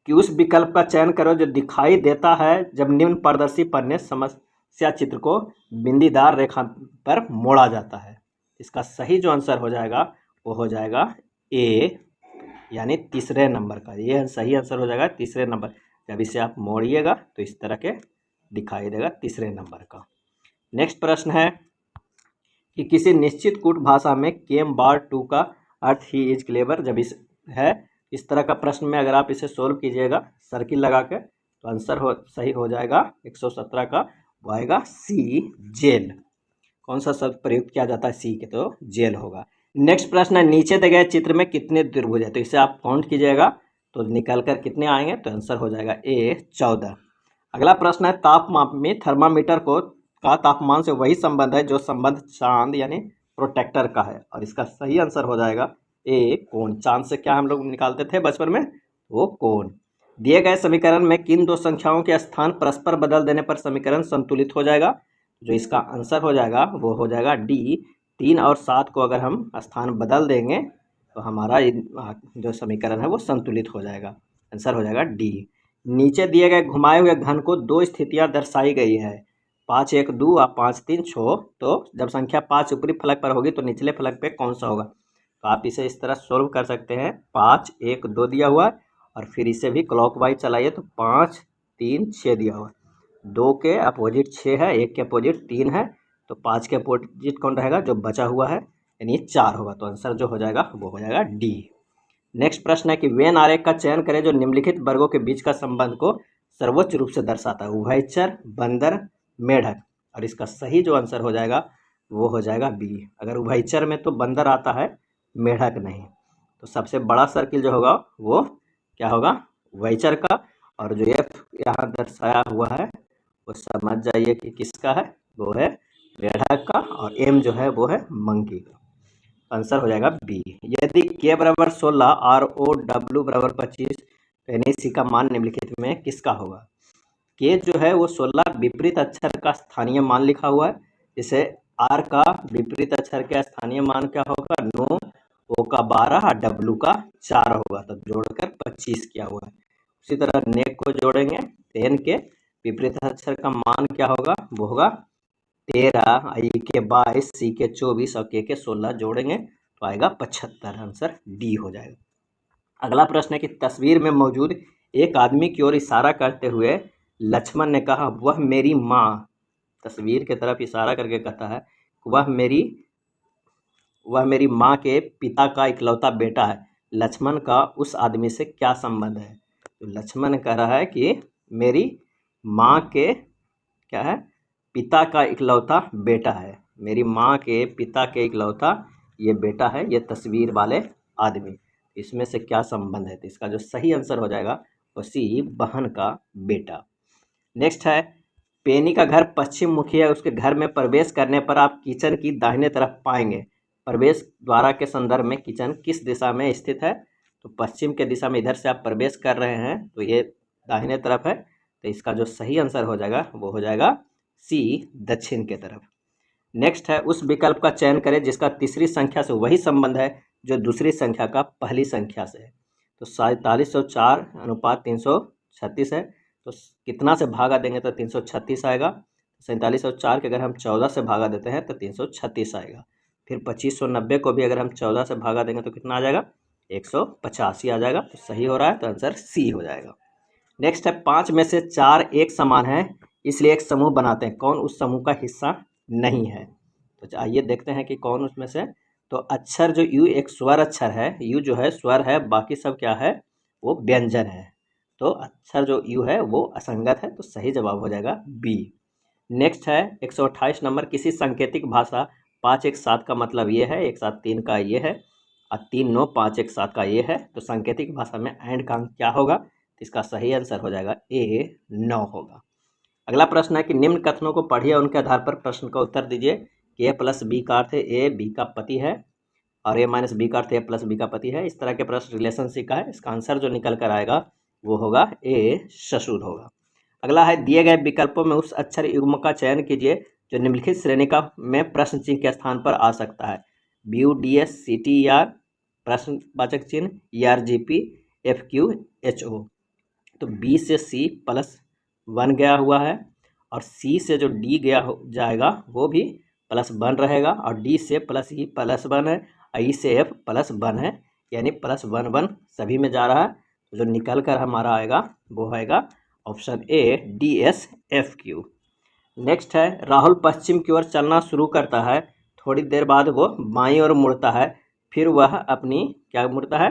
कि उस विकल्प का चयन करो जो दिखाई देता है जब निम्न पारदर्शी पन्ने समस्या चित्र को बिंदीदार रेखा पर मोड़ा जाता है। इसका सही जो आंसर हो जाएगा वो हो जाएगा ए, यानी तीसरे नंबर का। ये सही आंसर हो जाएगा तीसरे नंबर। जब इसे आप मोड़िएगा तो इस तरह के दिखाई देगा तीसरे नंबर का। नेक्स्ट प्रश्न है कि किसी निश्चित कूट भाषा में केम बार 2 का अर्थ ही इज क्लेवर जब इस तरह का प्रश्न में अगर आप इसे सोल्व कीजिएगा सर्किल लगा के तो आंसर सही हो जाएगा 117 का, वो आएगा सी, जेल। कौन सा शब्द प्रयुक्त किया जाता है सी के, तो जेल होगा। नेक्स्ट प्रश्न है नीचे दिए गए चित्र में कितने त्रिभुज है, तो इसे आप काउंट कीजिएगा तो निकल कर कितने आएंगे, तो आंसर हो जाएगा ए, 14। अगला प्रश्न है तापमान में थर्मामीटर का तापमान से वही संबंध है जो संबंध चांद यानी प्रोटेक्टर का है, और इसका सही आंसर हो जाएगा ए, कोण। चांद से क्या हम लोग निकालते थे बचपन में, वो कोण। दिए गए समीकरण में किन दो संख्याओं के स्थान परस्पर बदल देने पर समीकरण संतुलित हो जाएगा, जो इसका आंसर हो जाएगा वो हो जाएगा डी, 3 और 7 को अगर हम स्थान बदल देंगे तो हमारा जो समीकरण है वो संतुलित हो जाएगा। आंसर हो जाएगा डी। नीचे दिए गए घुमाए हुए घन को 2 स्थितियां दर्शाई गई है, 5 1 2 और 5 3 6। तो जब संख्या 5 ऊपरी फलक पर होगी तो निचले फलक पे कौन सा होगा, तो आप इसे इस तरह सोल्व कर सकते हैं। 5 1 2 दिया हुआ है और फिर इसे भी क्लॉकवाइज चलाइए तो 5 3 6 दिया हुआ है। 2 के अपोजिट 6 है, 1 के अपोजिट 3 है, तो 5 के अपोजिट कौन रहेगा, जो बचा हुआ है यानी 4 होगा। तो आंसर जो हो जाएगा वो हो जाएगा डी। नेक्स्ट प्रश्न है कि वेन आरेख का चयन करें जो निम्नलिखित वर्गों के बीच का संबंध को सर्वोच्च रूप से दर्शाता है, उभयचर, बंदर, मेढक, और इसका सही जो आंसर हो जाएगा वो हो जाएगा बी। अगर उभयचर में तो बंदर आता है, मेढक नहीं। तो सबसे बड़ा सर्किल जो होगा वो क्या होगा, उभयचर का। और जो एफ यहाँ दर्शाया हुआ है वो समझ जाइए कि किसका है, वो है मेढक का। और एम जो है वो है मंकी का। आंसर हो जाएगा बी। यदि के बराबर 16 आर ओ डब्ल्यू बराबर 25 तो यानी सी का मान निम्नलिखित में किसका होगा। के जो है वो 16 विपरीत अक्षर का स्थानीय मान लिखा हुआ है। जैसे आर का विपरीत अक्षर का स्थानीय मान क्या होगा, 9, ओ का 12 और डब्ल्यू का 4 होगा, तब जोड़कर 25 किया हुआ है। उसी तरह नेक को जोड़ेंगे, एन के विपरीत अक्षर का मान क्या होगा, वो होगा 13, आई के 22, सी के 24 और के 16 जोड़ेंगे तो आएगा 75। आंसर डी हो जाएगा। अगला प्रश्न है कि तस्वीर में मौजूद एक आदमी की ओर इशारा करते हुए लक्ष्मण ने कहा, वह मेरी माँ। तस्वीर की तरफ इशारा करके कहता है वह मेरी माँ के पिता का इकलौता बेटा है। लक्ष्मण का उस आदमी से क्या संबंध है। तो लक्ष्मण कह रहा है कि मेरी माँ के क्या है, पिता का इकलौता बेटा है। मेरी माँ के पिता के इकलौता ये बेटा है, ये तस्वीर वाले आदमी। इसमें से क्या संबंध है, तो इसका जो सही आंसर हो जाएगा वो सी, बहन का बेटा। नेक्स्ट है, पेनी का घर पश्चिम मुखी है। उसके घर में प्रवेश करने पर आप किचन की दाहिने तरफ पाएंगे। प्रवेश द्वारा के संदर्भ में किचन किस दिशा में स्थित है। तो पश्चिम के दिशा में, इधर से आप प्रवेश कर रहे हैं तो ये दाहिने तरफ है। तो इसका जो सही आंसर हो जाएगा वो हो जाएगा सी, दक्षिण के तरफ। नेक्स्ट है, उस विकल्प का चयन करें जिसका तीसरी संख्या से वही संबंध है जो दूसरी संख्या का पहली संख्या से है। तो 4704 अनुपात 336 है। तो कितना से भागा देंगे तो 336 आएगा। 4704 के अगर हम 14 से भागा देते हैं तो 336 आएगा। फिर 2590 को भी अगर हम 14 से भागा देंगे तो कितना आ जाएगा, 185 आ जाएगा। तो सही हो रहा है, तो आंसर सी हो जाएगा। नेक्स्ट है, 5 में से 4 एक समान है इसलिए एक समूह बनाते हैं। कौन उस समूह का हिस्सा नहीं है। तो आइए देखते हैं कि कौन उसमें से। तो अक्षर जो यू एक स्वर अक्षर है, यू जो है स्वर है, बाकी सब क्या है, वो व्यंजन है। तो अक्षर जो यू है वो असंगत है, तो सही जवाब हो जाएगा बी। नेक्स्ट है 128 नंबर, किसी सांकेतिक भाषा 5 1 7 का मतलब ये है, 1 7 3 का ये है, और 3 9 5 1 7 का ये है। तो सांकेतिक भाषा में एंड का अंक क्या होगा, तो इसका सही आंसर हो जाएगा ए, 9 होगा। अगला प्रश्न है कि निम्न कथनों को पढ़िए, उनके आधार पर प्रश्न का उत्तर दीजिए कि ए प्लस बी का अर्थ ए बी का पति है और ए माइनस बी का अर्थ ए प्लस बी का पति है। इस तरह के प्रश्न रिलेशनशिप का है। इसका आंसर जो निकल कर आएगा वो होगा ए, ससुर होगा। अगला है, दिए गए विकल्पों में उस अक्षर युग्म का चयन कीजिए जो निम्नलिखित श्रेणी का में प्रश्न चिन्ह के स्थान पर आ सकता है। B U D S C T R प्रश्नवाचक चिन्ह, E R G P F Q H O. तो बी से सी प्लस 1 गया हुआ है और सी से जो डी गया हो जाएगा वो भी प्लस 1 रहेगा और डी से प्लस ई प्लस 1 है और ई से एफ प्लस 1 है, यानी प्लस 1 1 सभी में जा रहा है। तो जो निकल कर हमारा आएगा वो आएगा option A, D S F Q. Next है, राहुल पश्चिम की ओर चलना शुरू करता है। थोड़ी देर बाद वो बाईं ओर मुड़ता है, फिर वह अपनी क्या मुड़ता है,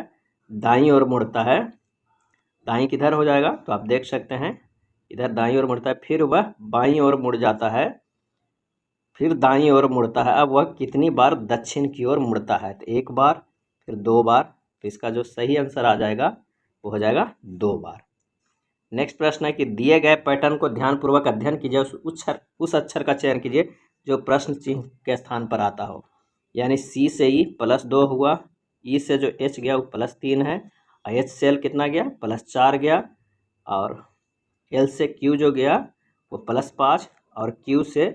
दाईं ओर मुड़ता है। दाईं किधर हो जाएगा, तो आप देख सकते हैं इधर दाईं ओर मुड़ता है, फिर वह बाईं ओर मुड़ जाता है, फिर दाईं ओर मुड़ता है। अब वह कितनी बार दक्षिण की ओर मुड़ता है, तो 1 बार, फिर 2 बार। तो इसका जो सही आंसर आ जाएगा वो हो जाएगा 2 बार। नेक्स्ट प्रश्न है कि दिए गए पैटर्न को ध्यानपूर्वक अध्ययन कीजिए, उस अक्षर का चयन कीजिए जो प्रश्न चिन्ह के स्थान पर आता हो। यानी सी से ई प्लस 2 हुआ, ई से जो एच गया वो प्लस 3 है, और एच से एल कितना गया, प्लस 4 गया, और एल से क्यू जो गया वो प्लस 5, और क्यू से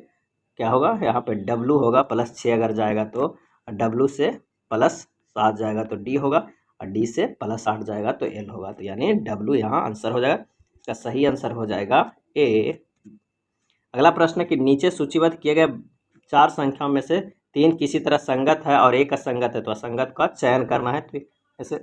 क्या होगा, यहाँ पे डब्लू होगा प्लस 6 अगर जाएगा तो, और डब्लू से प्लस 7 जाएगा तो डी होगा, और डी से प्लस 8 जाएगा तो एल होगा। तो यानी डब्लू यहाँ आंसर हो जाएगा। इसका सही आंसर हो जाएगा ए। अगला प्रश्न है कि नीचे सूचीबद्ध किए गए 4 संख्याओं में से 3 किसी तरह संगत है और एक असंगत है, तो असंगत का चयन करना है। तो ऐसे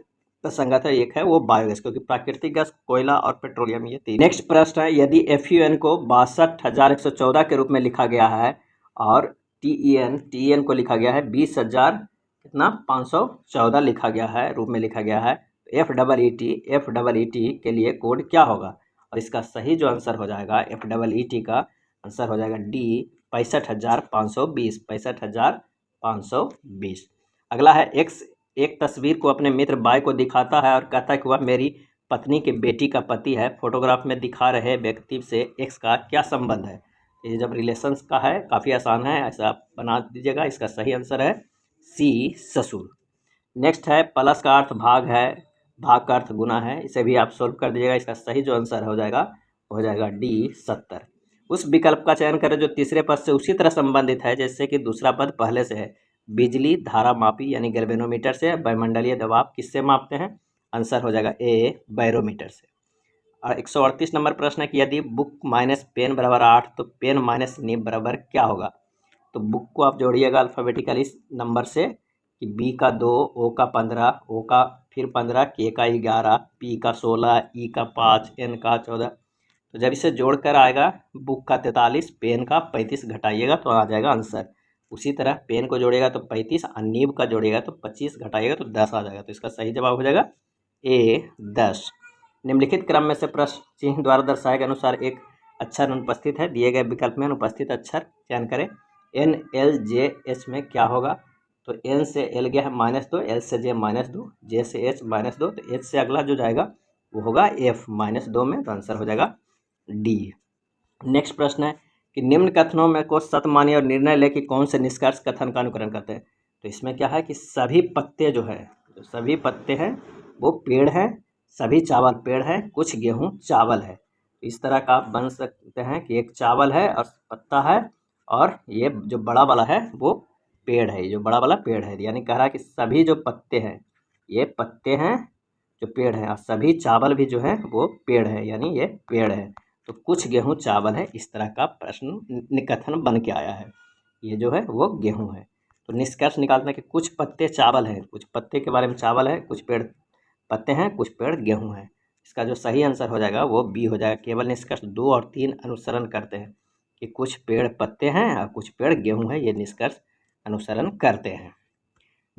असंगत है, एक है वो बायोगैस, क्योंकि प्राकृतिक गैस, कोयला और पेट्रोलियम, ये 3। नेक्स्ट प्रश्न है, यदि FUN को 62,114 के रूप में लिखा गया है और TEN को लिखा गया है 20,000 कितना 514 लिखा गया है, रूप में लिखा गया है, तो FEET के लिए कोड क्या होगा। और इसका सही जो आंसर हो जाएगा FEET का आंसर हो जाएगा डी, 65,520, 65,520। अगला है एक्स एक तस्वीर को अपने मित्र बाय को दिखाता है और कहता है कि वह मेरी पत्नी की बेटी का पति है। फोटोग्राफ में दिखा रहे व्यक्ति से एक्स का क्या संबंध है। ये जब रिलेशंस का है काफ़ी आसान है, ऐसा आप बना दीजिएगा। इसका सही आंसर है सी, ससुर। नेक्स्ट है प्लस का अर्थ भाग है, भाग का अर्थ गुना है। इसे भी आप सोल्व कर दीजिएगा। इसका सही जो आंसर हो जाएगा डी, 70। उस विकल्प का चयन करें जो तीसरे पद से उसी तरह संबंधित है जैसे कि दूसरा पद पहले से है। बिजली धारा मापी यानी गैल्वेनोमीटर से। वायुमंडलीय दबाव किससे मापते हैं। आंसर हो जाएगा ए, बैरोमीटर से। और 138 नंबर प्रश्न है कि यदि बुक माइनस पेन बराबर 8 तो पेन माइनस निब बराबर क्या होगा। तो बुक को आप जोड़िएगा अल्फ़ाबेटिकली इस नंबर से कि बी का 2, ओ का 15, ओ का फिर 15, के का 11, पी का 16, ई का 5, एन का 14। तो जब इसे जोड़कर आएगा बुक का 43, पेन का 35 घटाइएगा तो आ जाएगा आंसर। उसी तरह पेन को जोड़ेगा तो 35 और नीब का जोड़ेगा तो 25 घटाइएगा तो 10 आ जाएगा। तो इसका सही जवाब हो जाएगा ए, 10। निम्नलिखित क्रम में से प्रश्न चिन्ह द्वारा दर्शाए गए अनुसार एक अक्षर अनुपस्थित है। दिए गए विकल्प में अनुपस्थित अक्षर चयन करें। एन, एल, जे, एच में क्या होगा। तो एन से एल गया है -2, एल से जे -2, जे से एच -2, तो एच से अगला जो जाएगा वो होगा एफ -2 में। तो आंसर हो जाएगा डी। नेक्स्ट प्रश्न है कि निम्न कथनों में को सत्य मानिए और निर्णय ले कि कौन से निष्कर्ष कथन का अनुकरण करते हैं। तो इसमें क्या है कि सभी पत्ते जो है, जो सभी पत्ते हैं वो पेड़ हैं, सभी चावल पेड़ है, कुछ गेहूं चावल है। तो इस तरह का आप बन सकते हैं कि एक चावल है और पत्ता है और ये जो बड़ा वाला है वो पेड़ है। ये जो बड़ा वाला पेड़ है यानी कह रहा है कि सभी जो पत्ते हैं ये पत्ते हैं जो पेड़ है, और सभी चावल भी जो है वो पेड़ है यानी ये पेड़ है। तो कुछ गेहूं चावल है, इस तरह का प्रश्न कथन बन के आया है। ये जो है वो गेहूं है। तो निष्कर्ष निकालते हैं कि कुछ पत्ते चावल हैं, कुछ पत्ते के बारे में चावल है, कुछ पेड़ पत्ते हैं, कुछ पेड़ गेहूं हैं। इसका जो सही आंसर हो जाएगा वो बी हो जाएगा। केवल निष्कर्ष 2 और 3 अनुसरण करते हैं कि कुछ पेड़ पत्ते हैं और कुछ पेड़ गेहूं है, ये निष्कर्ष अनुसरण करते हैं।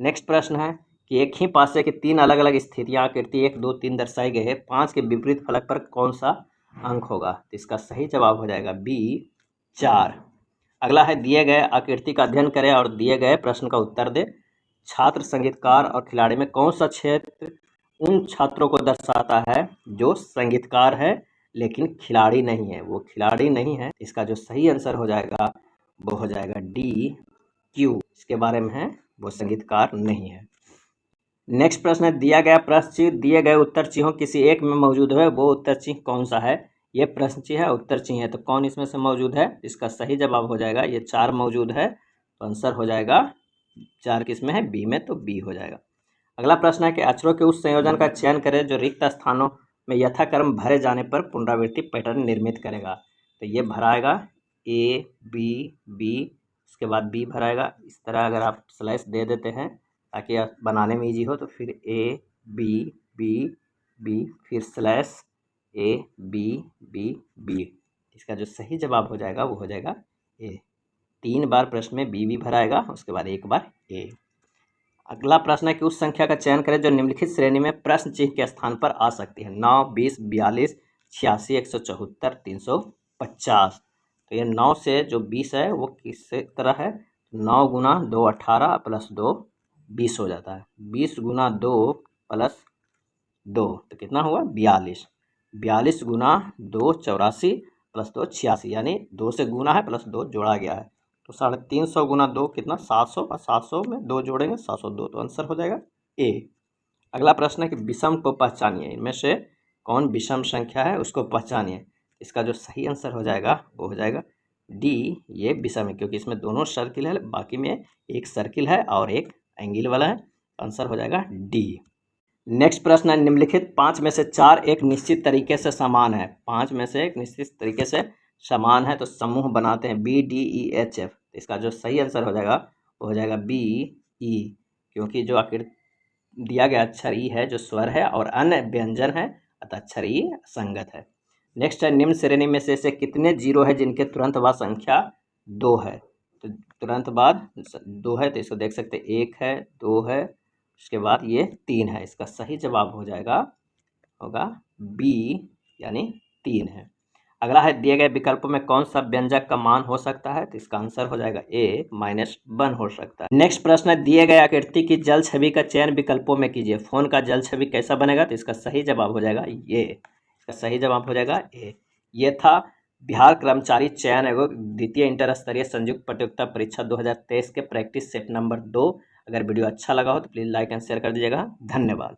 नेक्स्ट प्रश्न है कि एक ही पासे की 3 अलग अलग स्थितियां आकृति 1, 2, 3 दर्शाई गई है। 5 के विपरीत फलक पर कौन सा अंक होगा। तो इसका सही जवाब हो जाएगा बी, 4। अगला है दिए गए आकृति का अध्ययन करें और दिए गए प्रश्न का उत्तर दे। छात्र, संगीतकार और खिलाड़ी में कौन सा क्षेत्र उन छात्रों को दर्शाता है जो संगीतकार है लेकिन खिलाड़ी नहीं है। वो खिलाड़ी नहीं है। इसका जो सही आंसर हो जाएगा वो हो जाएगा डी, क्यू। इसके बारे में है वो संगीतकार नहीं है। नेक्स्ट प्रश्न है दिया गया प्रश्न चिन्ह दिए गए उत्तर चिन्हों किसी एक में मौजूद है, वो उत्तर चिन्ह कौन सा है। ये प्रश्न चिन्ह है, उत्तर चिन्ह है, तो कौन इसमें से मौजूद है। इसका सही जवाब हो जाएगा ये 4 मौजूद है। तो आंसर हो जाएगा 4 किसमें है, बी में, तो बी हो जाएगा। अगला प्रश्न है कि अक्षरों के उस संयोजन का चयन करें जो रिक्त स्थानों में यथाक्रम भरे जाने पर पुनरावृत्ति पैटर्न निर्मित करेगा। तो ये भराएगा ए, बी, बी, उसके बाद बी भराएगा। इस तरह अगर आप स्लैश दे देते हैं ताकि आप बनाने में ईजी हो, तो फिर ए, बी, बी, बी, फिर slash A, B, B, B. इसका जो सही जवाब हो जाएगा वो हो जाएगा ए। 3 बार प्रश्न में बी भराएगा, उसके बाद 1 बार ए। अगला प्रश्न है कि उस संख्या का चयन करें जो निम्नलिखित श्रेणी में प्रश्न चिन्ह के स्थान पर आ सकती है। 9, 20, 42, 86, 174, 350। तो ये 9 से जो 20 है वो किस तरह है। 9 गुना 2 18 प्लस 2 20 हो जाता है। 20 गुना 2 प्लस 2 तो कितना हुआ 42। 42 गुना 2 84 प्लस 2 86, यानी 2 से गुना है प्लस 2 जोड़ा गया है। तो 350 गुना 2 कितना 700, और 700 में 2 जोड़ेंगे 702। तो आंसर हो जाएगा ए। अगला प्रश्न है कि विषम को पहचानिए। इनमें से कौन विषम संख्या है उसको पहचानिए। इसका जो सही आंसर हो जाएगा वो हो जाएगा डी, ये विषम है, क्योंकि इसमें दोनों सर्किल है, बाकी में एक सर्किल है और एक एंगल वाला है। आंसर हो जाएगा डी। नेक्स्ट प्रश्न है निम्नलिखित 5 में से 4 एक निश्चित तरीके से समान है। 5 में से एक निश्चित तरीके से समान है, तो समूह बनाते हैं बी, डी, ई, एच, एफ। इसका जो सही आंसर हो जाएगा वो हो जाएगा बी, ई, क्योंकि जो आकृति दिया गया अक्षर ई है जो स्वर है और अन्य व्यंजन है, अतः अक्षर ई संगत है। नेक्स्ट है निम्न श्रेणी में से ऐसे कितने जीरो है जिनके तुरंत बाद संख्या 2 है। तो तुरंत बाद 2 है, तो इसको देख सकते हैं 1 है, 2 है, उसके बाद ये 3 है। इसका सही जवाब हो जाएगा होगा बी, यानी 3 है। अगला है दिए गए विकल्पों में कौन सा व्यंजक का मान हो सकता है, तो इसका आंसर हो जाएगा ए -1 हो सकता है। नेक्स्ट प्रश्न है दिए गए आकृति की जल छवि का चयन विकल्पों में कीजिए। फोन का जल छवि कैसा बनेगा, तो इसका सही जवाब हो जाएगा ये, इसका सही जवाब हो जाएगा ए। ये था बिहार कर्मचारी चयन आयोग द्वितीय इंटर स्तरीय संयुक्त प्रतियोगिता परीक्षा 2023 के प्रैक्टिस सेट नंबर 2। अगर वीडियो अच्छा लगा हो तो प्लीज़ लाइक एंड शेयर कर दीजिएगा। धन्यवाद।